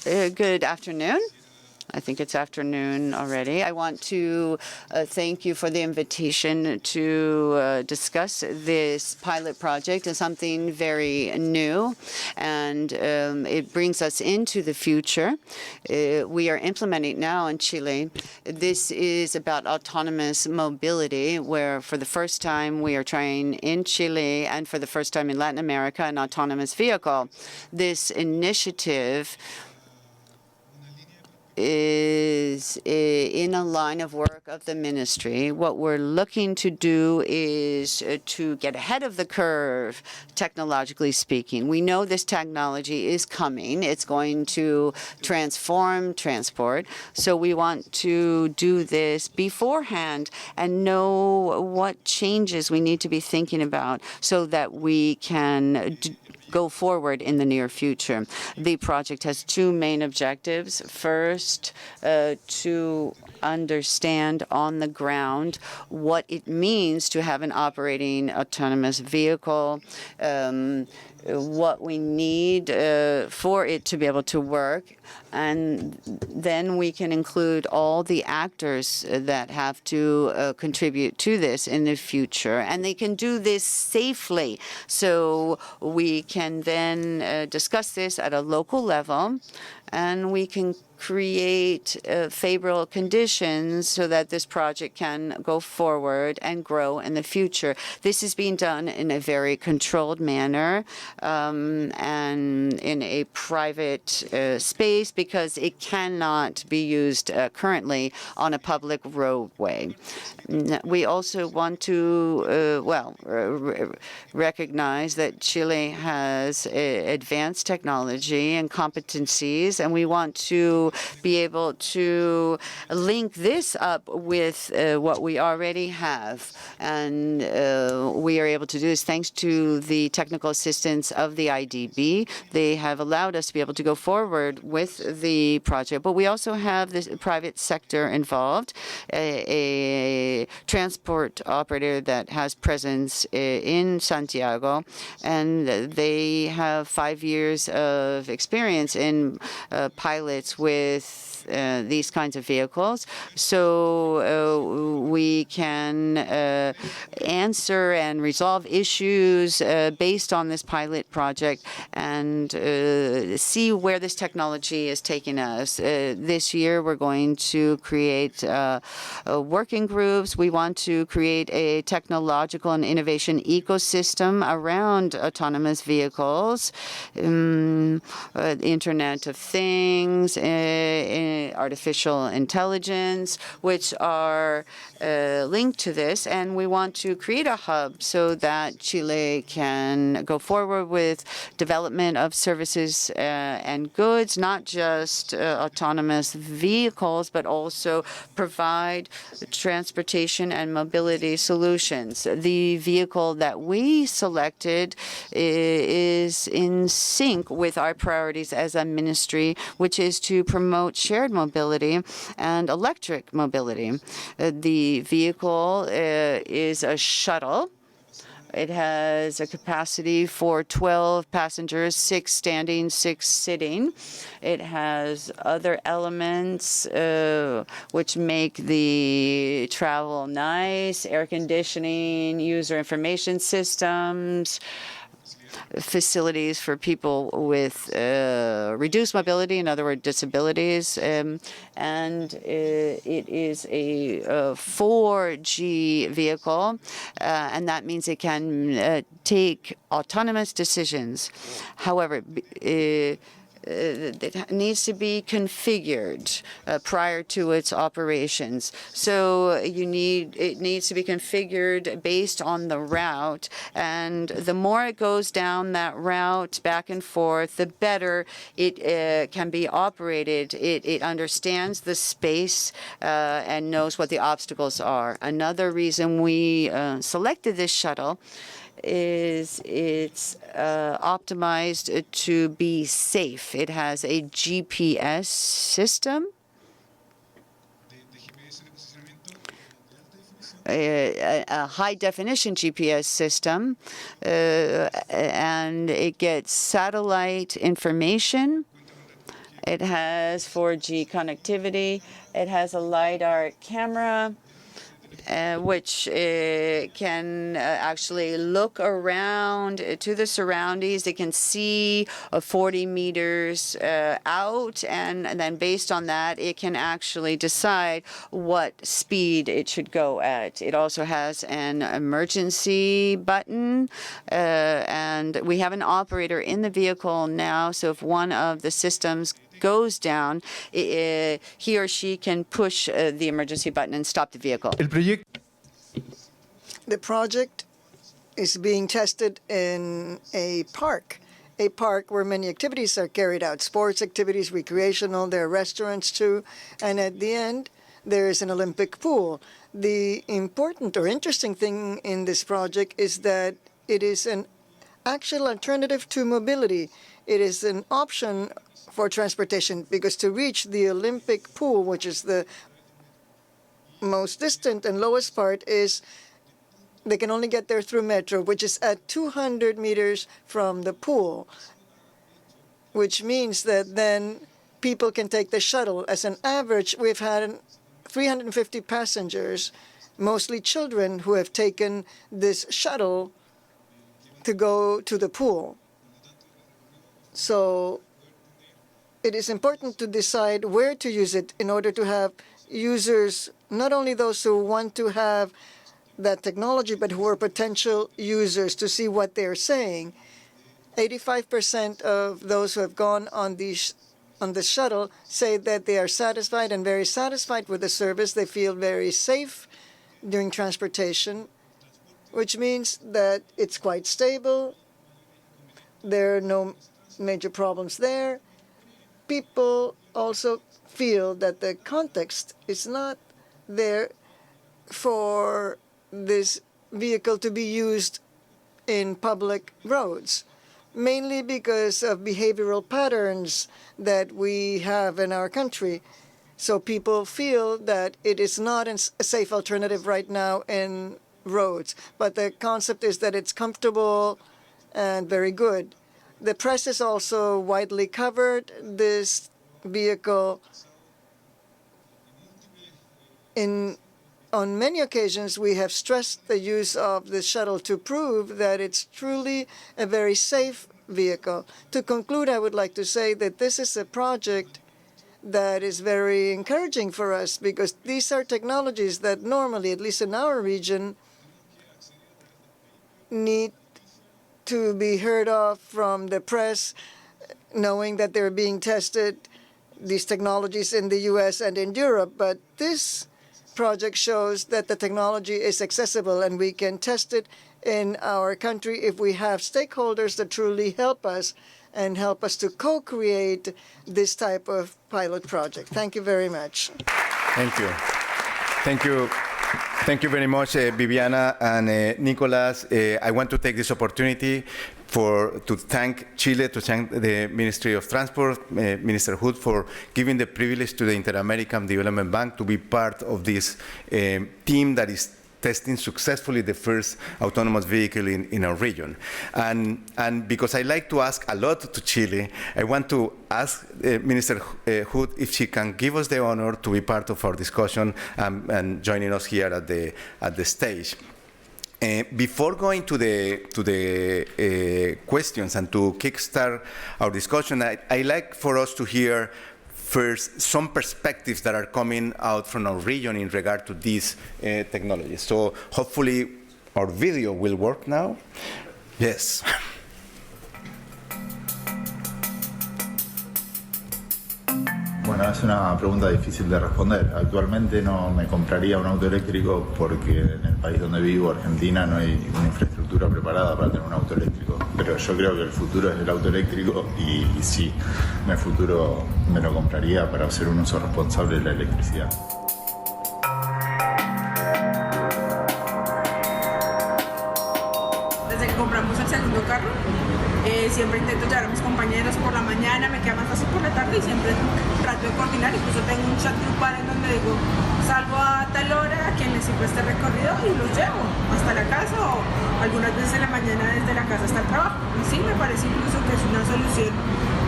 [SPEAKER 7] Good afternoon. I think it's afternoon already. I want to thank you for the invitation to discuss this pilot project. It's something very new, and it brings us into the future. We are implementing now in Chile. This is about autonomous mobility, where for the first time we are trying in Chile and for the first time in Latin America an autonomous vehicle. This initiative is in a line of work of the ministry. What we're looking to do is to get ahead of the curve, technologically speaking. We know this technology is coming. It's going to transform transport. So we want to do this beforehand and know what changes we need to be thinking about so that we can go forward in the near future. The project has 2 main objectives. First, to understand on the ground what it means to have an operating autonomous vehicle, what we need for it to be able to work, and then we can include all the actors that have to contribute to this in the future, and they can do this safely. So we can then discuss this at a local level, and we can create favorable conditions so that this project can go forward and grow in the future. This is being done in a very controlled manner. and in a private space because it cannot be used currently on a public roadway. We also want to, recognize that Chile has advanced technology and competencies, and we want to be able to link this up with what we already have. And we are able to do this thanks to the technical assistance of the IDB. They have allowed us to be able to go forward with the project. But we also have the private sector involved, a transport operator that has presence in Santiago, and they have 5 years of experience in pilots with these kinds of vehicles. So we can answer and resolve issues based on this pilot project and see where this technology is taking us. This year, we're going to create working groups. We want to create a technological and innovation ecosystem around autonomous vehicles, Internet of Things, artificial intelligence, which are linked to this. And we want to create a hub so that Chile can go forward with development of services and goods, not just autonomous vehicles, but also provide transportation and mobility solutions. The vehicle that we selected is in sync with our priorities as a ministry, which is to promote shared mobility and electric mobility. The vehicle is a shuttle. It has a capacity for 12 passengers, 6 standing, 6 sitting. It has other elements which make the travel nice: air conditioning, user information systems, facilities for people with reduced mobility, in other words, disabilities, and it is a 4G vehicle, and that means it can take autonomous decisions. However, it needs to be configured prior to its operations. So it needs to be configured based on the route, and the more it goes down that route back and forth, the better it can be operated. It understands the space and knows what the obstacles are. Another reason we selected this shuttle is it's optimized to be safe. It has a GPS system, a high-definition GPS system, and it gets satellite information. It has 4G connectivity. It has a LiDAR camera, which can actually look around to the surroundings. It can see 40 meters out, and then based on that, it can actually decide what speed it should go at. It also has an emergency button, and we have an operator in the vehicle now, so if one of the systems goes down, he or she can push the emergency button and stop the vehicle.
[SPEAKER 8] The project is being tested in a park where many activities are carried out, sports activities, recreational, there are restaurants too, and at the end, there is an Olympic pool. The important or interesting thing in this project is that it is an actual alternative to mobility. It is an option for transportation, because to reach the Olympic pool, which is the most distant and lowest part, is they can only get there through metro, which is at 200 meters from the pool, which means that then people can take the shuttle. As an average, we've had 350 passengers, mostly children, who have taken this shuttle to go to the pool. So it is important to decide where to use it in order to have users, not only those who want to have that technology, but who are potential users, to see what they're saying. 85% of those who have gone on the shuttle say that they are satisfied and very satisfied with the service. They feel very safe during transportation, which means that it's quite stable. There are no major problems there. People also feel that the context is not there for this vehicle to be used in public roads, mainly because of behavioral patterns that we have in our country. So people feel that it is not a safe alternative right now in roads. But the concept is that it's comfortable and very good. The press is also widely covered this vehicle. On many occasions, we have stressed the use of the shuttle to prove that it's truly a very safe vehicle. To conclude, I would like to say that this is a project that is very encouraging for us because these are technologies that normally, at least in our region, need to be heard of from the press, knowing that they're being tested, these technologies in the U.S. and in Europe. But this project shows that the technology is accessible and we can test it in our country if we have stakeholders that truly help us and help us to co-create this type of pilot project. Thank you very much.
[SPEAKER 1] Thank you. Thank you. Thank you very much, Viviana and Nicolas. I want to take this opportunity to thank Chile, to thank the Ministry of Transport, Minister Hood, for giving the privilege to the Inter-American Development Bank to be part of this team that is testing successfully the first autonomous vehicle in our region. And because I like to ask a lot to Chile, I want to ask Minister Hood if she can give us the honor to be part of our discussion and joining us here at the stage. Before going to the questions and to kickstart our discussion, I like for us to hear first some perspectives that are coming out from our region in regard to these technologies. So hopefully our video will work now. Yes.
[SPEAKER 9] Bueno, es una pregunta difícil de responder. Actualmente no me compraría un auto eléctrico porque en el país donde vivo, Argentina, no hay una infraestructura preparada para tener un auto eléctrico. Pero yo creo que el futuro es el auto eléctrico y sí, en el futuro me lo compraría para hacer un uso responsable de la electricidad.
[SPEAKER 10] Desde que compramos el segundo carro, siempre intento llevar a mis compañeros por la mañana, me queda más fácil por la tarde y siempre trato de coordinar. Incluso tengo un chat grupal en donde digo, salgo a tal hora, a quien les sirva este recorrido y los llevo hasta la casa o algunas veces en la mañana desde la casa hasta el trabajo. Y sí, me parece incluso que es una solución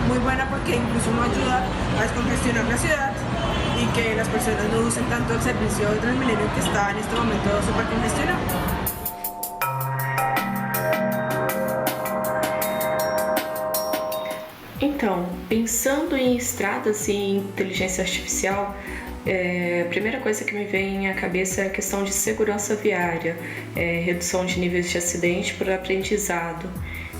[SPEAKER 10] muy buena porque incluso nos ayuda a descongestionar la ciudad y que las personas no usen tanto el servicio de Transmilenio que está en este momento súper congestionado.
[SPEAKER 11] Então, pensando em estradas e inteligência artificial, a primeira coisa que me vem à cabeça é a questão de segurança viária, redução de níveis de acidente por aprendizado.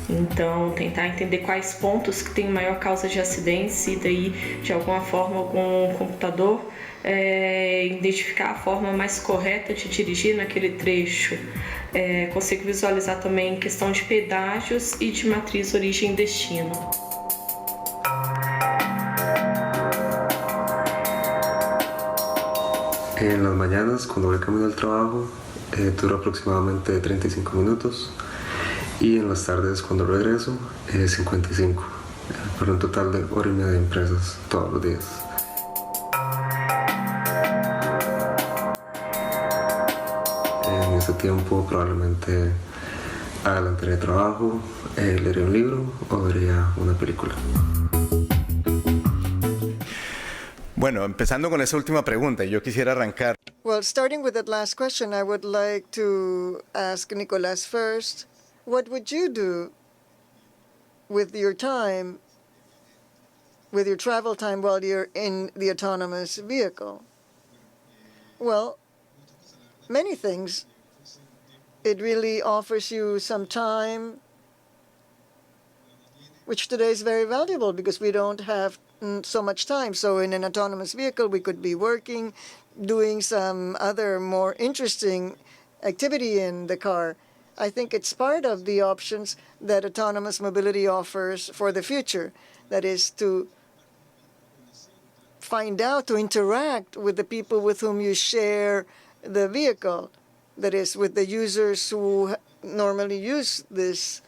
[SPEAKER 11] Então, tentar entender quais pontos que têm maior causa de acidentes e daí, de alguma forma, algum computador identificar a forma mais correta de dirigir naquele trecho. Consigo visualizar também questão de pedágios e de matriz origem e destino.
[SPEAKER 12] En las mañanas, cuando voy camino al trabajo, dura aproximadamente 35 minutos y en las tardes, cuando regreso, 55, por un total de hora y media de empresas todos los días. En ese tiempo probablemente adelantaría trabajo, leería un libro o vería una película.
[SPEAKER 1] Bueno, empezando con esa última pregunta, yo quisiera arrancar.
[SPEAKER 8] Well, starting with that last question, I would like to ask Nicolas first. What would you do with your time, with your travel time while you're in the autonomous vehicle? Well, many things. It really offers you some time which today is very valuable because we don't have so much time. So in an autonomous vehicle, we could be working, doing some other more interesting activity in the car. I think it's part of the options that autonomous mobility offers for the future. That is to find out, to interact with the people with whom you share the vehicle. That is, with the users who normally use this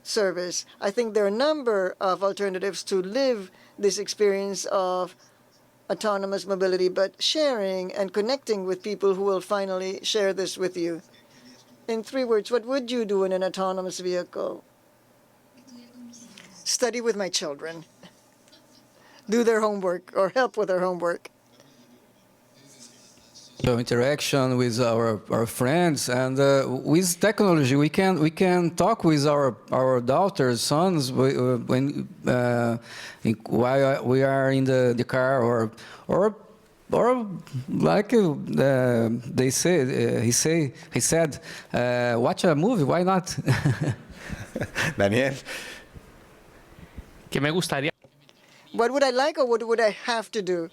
[SPEAKER 8] service. I think there are a number of alternatives to live this experience of autonomous mobility, but sharing and connecting with people who will finally share this with you. In 3 words, what would you do in an autonomous vehicle? Study with my children. Do their homework or help with their homework.
[SPEAKER 5] So interaction with our friends, and with technology, we can talk with our daughters, sons, when while we are in the car, or like they say, he said, watch a movie. Why not?
[SPEAKER 1] Daniel.
[SPEAKER 4] ¿Qué me gustaría?
[SPEAKER 8] What would I like, or what would I have to do?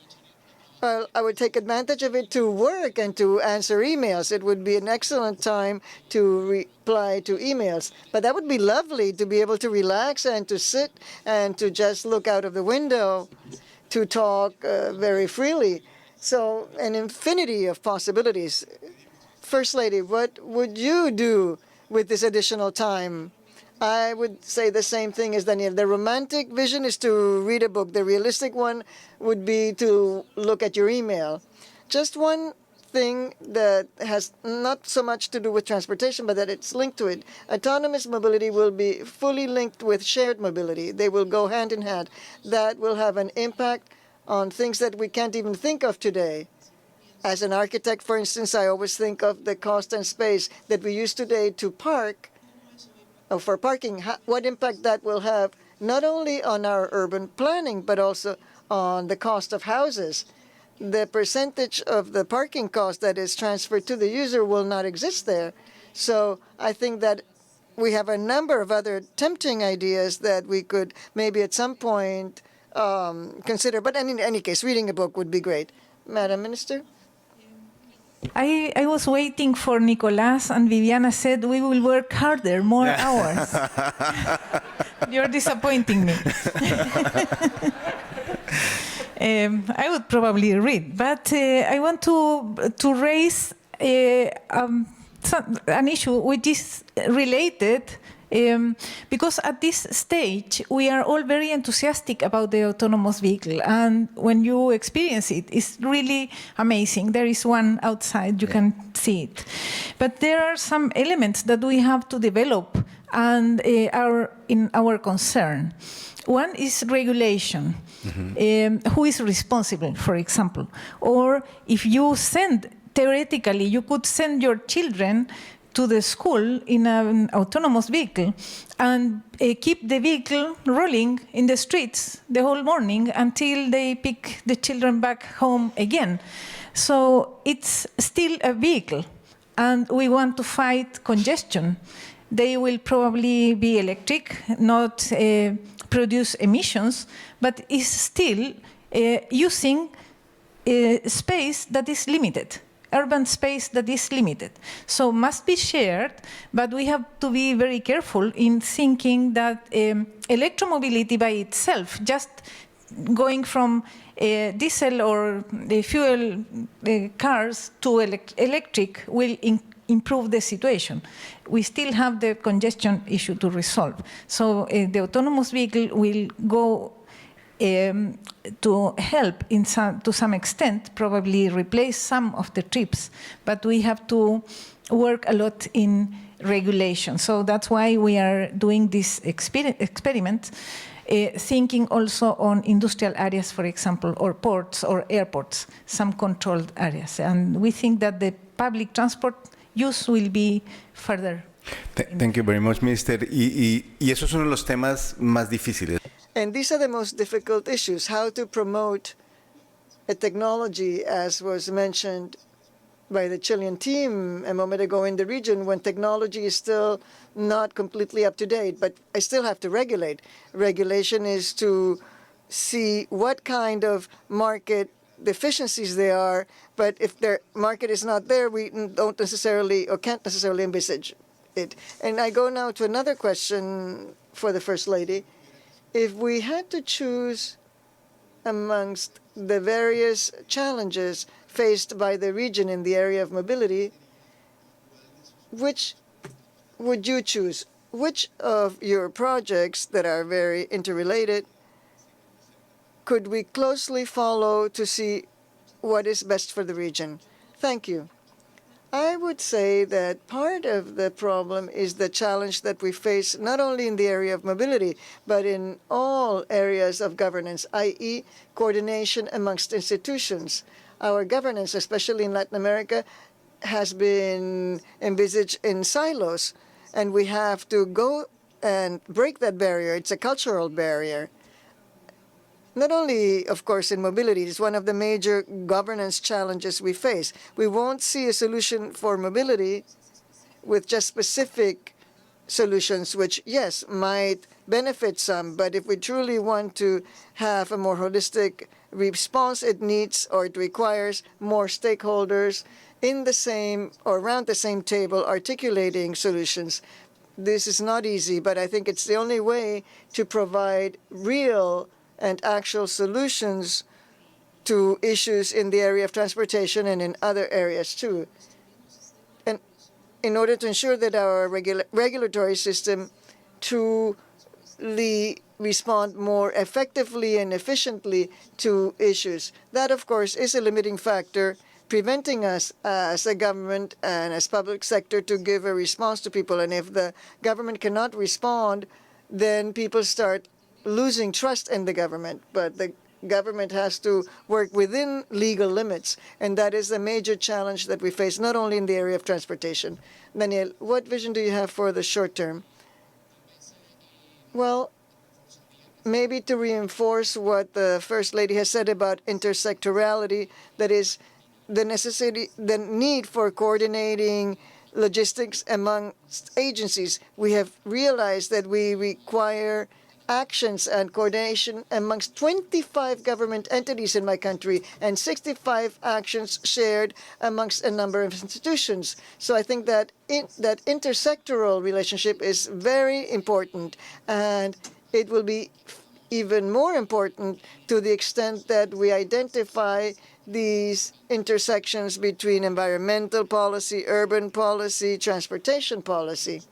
[SPEAKER 8] Well, I would take advantage of it to work and to answer emails. It would be an excellent time to reply to emails. But that would be lovely, to be able to relax and to sit and to just look out of the window, to talk very freely. So an infinity of possibilities. First Lady, what would you do with this additional time? I would say the same thing as Daniel. The romantic vision is to read a book. The realistic one would be to look at your email. Just one thing that has not so much to do with transportation, but that it's linked to it. Autonomous mobility will be fully linked with shared mobility. They will go hand in hand. That will have an impact on things that we can't even think of today. As an architect, for instance, I always think of the cost and space that we use today to park, for parking, what impact that will have not only on our urban planning, but also on the cost of houses. The percentage of the parking cost that is transferred to the user will not exist there. So I think that we have a number of other tempting ideas that we could maybe at some point consider. But in any case, reading a book would be great. Madam Minister?
[SPEAKER 13] I was waiting for Nicolás, and Viviana said we will work harder, more hours. You're disappointing me. I would probably read, but I want to raise an issue which is related, because at this stage we are all very enthusiastic about the autonomous vehicle, and when you experience it, it's really amazing. There is one outside, you can see it. But there are some elements that we have to develop and are in our concern. One is regulation. Who is responsible, for example? Or if you theoretically, you could send your children to the school in an autonomous vehicle and keep the vehicle rolling in the streets the whole morning until they pick the children back home again. So it's still a vehicle, and we want to fight congestion. They will probably be electric, not produce emissions, but is still using space that is limited. Urban space that is limited. So must be shared, but we have to be very careful in thinking that electromobility by itself, just going from diesel or fuel cars to electric, will improve the situation. We still have the congestion issue to resolve. So the autonomous vehicle will go to help to some extent, probably replace some of the trips, but we have to work a lot in regulation. So that's why we are doing this experiment, thinking also on industrial areas, for example, or ports or airports, some controlled areas. And we think that the public transport use will be further.
[SPEAKER 1] Thank you very much, Minister. Y esos son los temas más difíciles.
[SPEAKER 8] And these are the most difficult issues, how to promote a technology, as was mentioned by the Chilean team a moment ago in the region when technology is still not completely up to date, but I still have to regulate. Regulation is to see what kind of market deficiencies there are, but if their market is not there, we don't necessarily or can't necessarily envisage it. And I go now to another question for the First Lady. If we had to choose amongst the various challenges faced by the region in the area of mobility, which would you choose? Which of your projects that are very interrelated could we closely follow to see what is best for the region? Thank you. I would say that part of the problem is the challenge that we face not only in the area of mobility, but in all areas of governance, i.e. coordination amongst institutions. Our governance, especially in Latin America, has been envisaged in silos, and we have to go and break that barrier. It's a cultural barrier. Not only, of course, in mobility, it's one of the major governance challenges we face. We won't see a solution for mobility with just specific solutions, which, yes, might benefit some, but if we truly want to have a more holistic response, it needs or it requires more stakeholders in the same or around the same table articulating solutions. This is not easy, but I think it's the only way to provide real and actual solutions to issues in the area of transportation and in other areas too. And in order to ensure that our regulatory system truly respond more effectively and efficiently to issues. That, of course, is a limiting factor preventing us as a government and as public sector to give a response to people. And if the government cannot respond, then people start losing trust in the government. But the government has to work within legal limits, and that is a major challenge that we face, not only in the area of transportation. Daniel, what vision do you have for the short term? Well, maybe to reinforce what the First Lady has said about intersectorality, that is, the need for coordinating logistics amongst agencies. We have realized that we require actions and coordination amongst 25 government entities in my country and 65 actions shared amongst a number of institutions. So I think that that intersectoral relationship is very important, and it will be even more important to the extent that we identify these intersections between environmental policy, urban policy, transportation policy.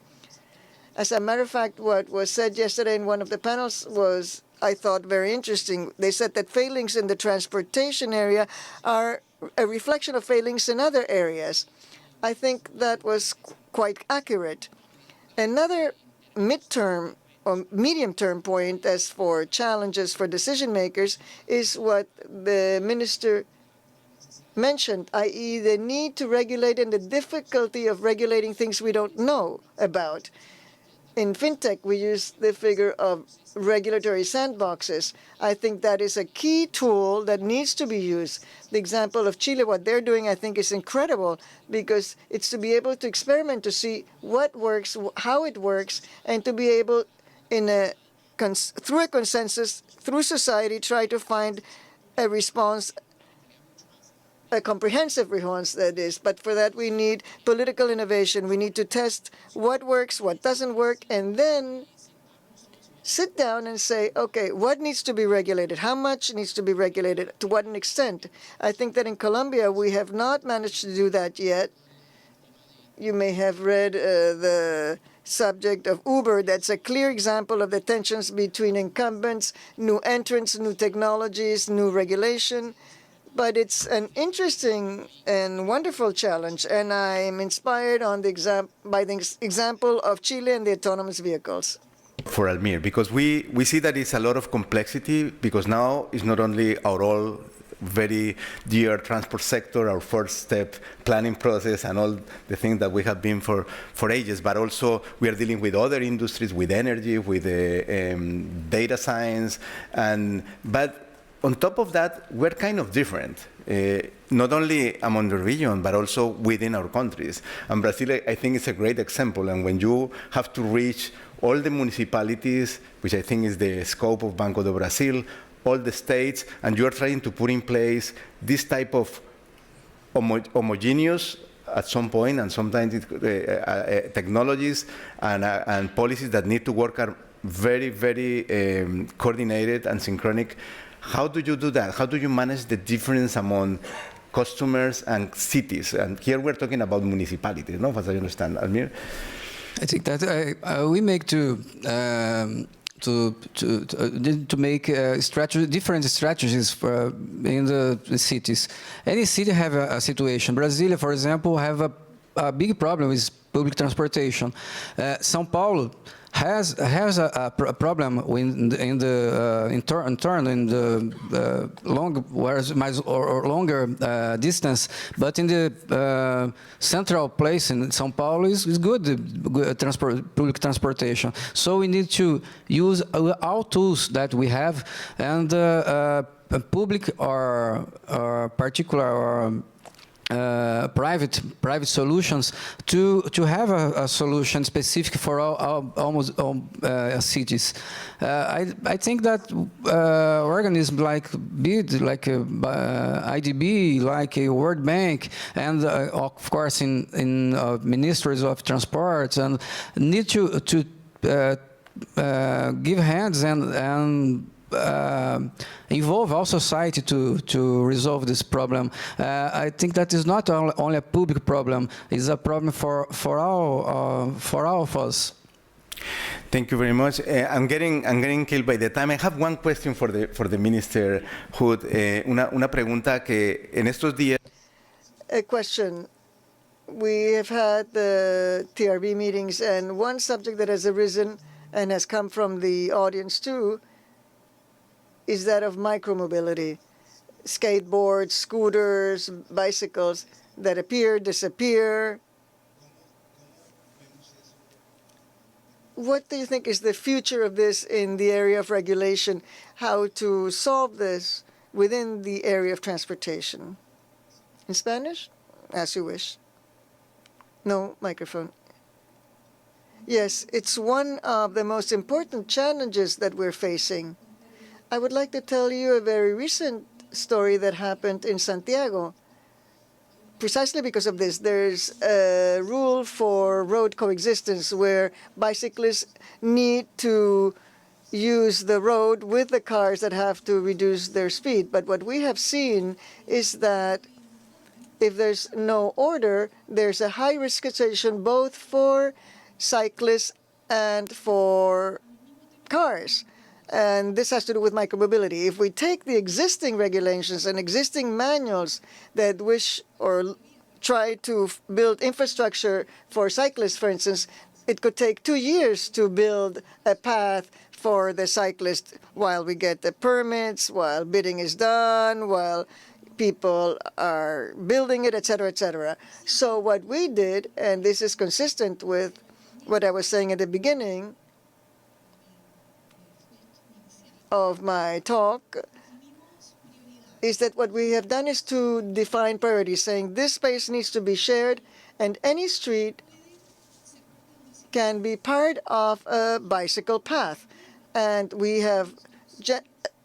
[SPEAKER 8] As a matter of fact, what was said yesterday in one of the panels was, I thought, very interesting. They said that failings in the transportation area are a reflection of failings in other areas. I think that was quite accurate. Another midterm or medium-term point as for challenges for decision makers is what the minister mentioned, i.e. the need to regulate and the difficulty of regulating things we don't know about. In fintech, we use the figure of regulatory sandboxes. I think that is a key tool that needs to be used. The example of Chile, what they're doing, I think is incredible because it's to be able to experiment to see what works, how it works, and to be able, through a consensus, through society, try to find a response, a comprehensive response, that is. But for that, we need political innovation. We need to test what works, what doesn't work, and then sit down and say, okay, what needs to be regulated? How much needs to be regulated? To what extent? I think that in Colombia, we have not managed to do that yet. You may have read the subject of Uber. That's a clear example of the tensions between incumbents, new entrants, new technologies, new regulation. But it's an interesting and wonderful challenge, and I'm inspired on by the example of Chile and the autonomous vehicles.
[SPEAKER 1] For Almir, because we see that it's a lot of complexity, because now it's not only our all very dear transport sector, our first step planning process and all the things that we have been for ages, but also we are dealing with other industries, with energy, with data science, but on top of that, we're kind of different, not only among the region, but also within our countries. And Brazil, I think, is a great example. And when you have to reach all the municipalities, which I think is the scope of Banco do Brasil, all the states, and you're trying to put in place this type of homogeneous at some point, and sometimes technologies and policies that need to work are very, very coordinated and synchronic. How do you do that? How do you manage the difference among customers and cities? And here we're talking about municipalities, no? As I understand, Almir?
[SPEAKER 5] I think that we make to make different strategies for in the cities. Any city have a situation. Brasilia, for example, have a big problem with public transportation. São Paulo has a problem in the longer distance, but in the central place in São Paulo is good public transportation. So we need to use all tools that we have, and public or particular or private solutions to have a solution specific for almost all cities. I think that organisms like BID, like IDB, like a World Bank, and of course in ministries of transport, and need to give hands and involve our society to resolve this problem. I think that is not only a public problem; it's a problem for all of us.
[SPEAKER 1] Thank you very much. I'm getting killed by the time. I have one question for the Minister Hood. Una pregunta que en estos días.
[SPEAKER 8] A question. We have had the TRB meetings, and one subject that has arisen and has come from the audience too is that of micromobility, skateboards, scooters, bicycles that appear, disappear. What do you think is the future of this in the area of regulation? How to solve this within the area of transportation? In Spanish? As you wish. No microphone. Yes, it's one of the most important challenges that we're facing. I would like to tell you a very recent story that happened in Santiago. Precisely because of this, there's a rule for road coexistence where bicyclists need to use the road with the cars that have to reduce their speed. But what we have seen is that if there's no order, there's a high risk situation both for cyclists and for cars. And this has to do with micromobility. If we take the existing regulations and existing manuals that wish or try to build infrastructure for cyclists, for instance, it could take 2 years to build a path for the cyclist while we get the permits, while bidding is done, while people are building it, et cetera, et cetera. So what we did, and this is consistent with what I was saying at the beginning of my talk, is that what we have done is to define priorities, saying this space needs to be shared, and any street can be part of a bicycle path. And we have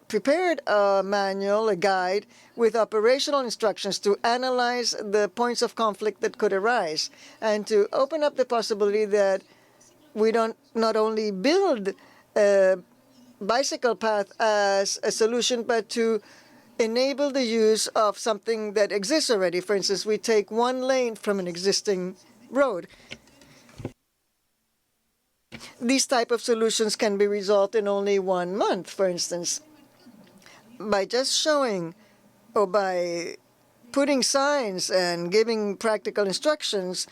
[SPEAKER 8] prepared a manual, a guide, with operational instructions to analyze the points of conflict that could arise, and to open up the possibility that we don't not only build a bicycle path as a solution, but to enable the use of something that exists already. For instance, we take one lane from an existing road. These type of solutions can be resolved in only 1 month, for instance. By just showing or by putting signs and giving practical instructions,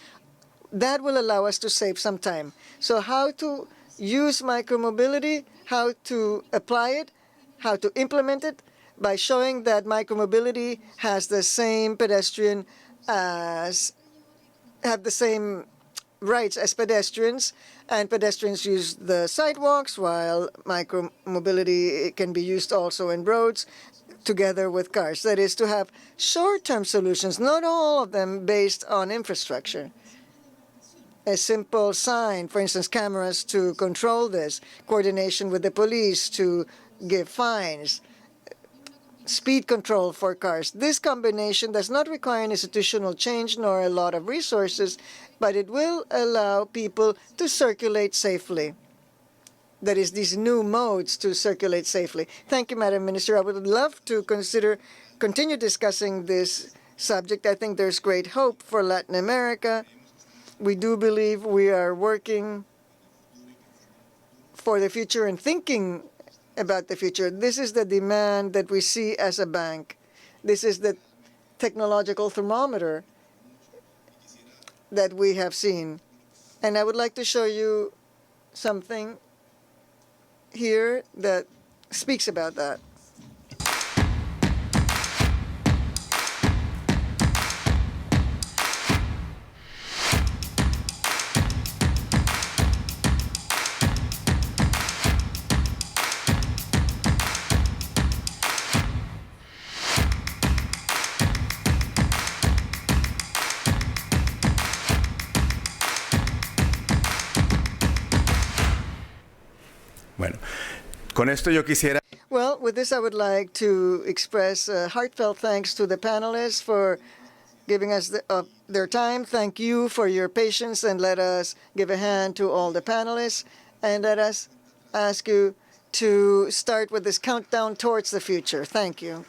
[SPEAKER 8] that will allow us to save some time. So how to use micromobility, how to apply it, how to implement it, by showing that micromobility has the same rights as pedestrians, and pedestrians use the sidewalks while micromobility can be used also in roads together with cars. That is, to have short-term solutions, not all of them based on infrastructure. A simple sign, for instance, cameras to control this, coordination with the police to give fines, speed control for cars. This combination does not require an institutional change nor a lot of resources, but it will allow people to circulate safely. That is, these new modes to circulate safely. Thank you, Madam Minister. I would love to continue discussing this subject. I think there's great hope for Latin America. We do believe we are working for the future and thinking about the future. This is the demand that we see as a bank. This is the technological thermometer that we have seen. And I would like to show you something here that speaks about that.
[SPEAKER 1] Bueno, con esto yo quisiera...
[SPEAKER 8] Well, with this, I would like to express heartfelt thanks to the panelists for giving us their time. Thank you for your patience, and let us give a hand to all the panelists. And let us ask you to start with this countdown towards the future. Thank you.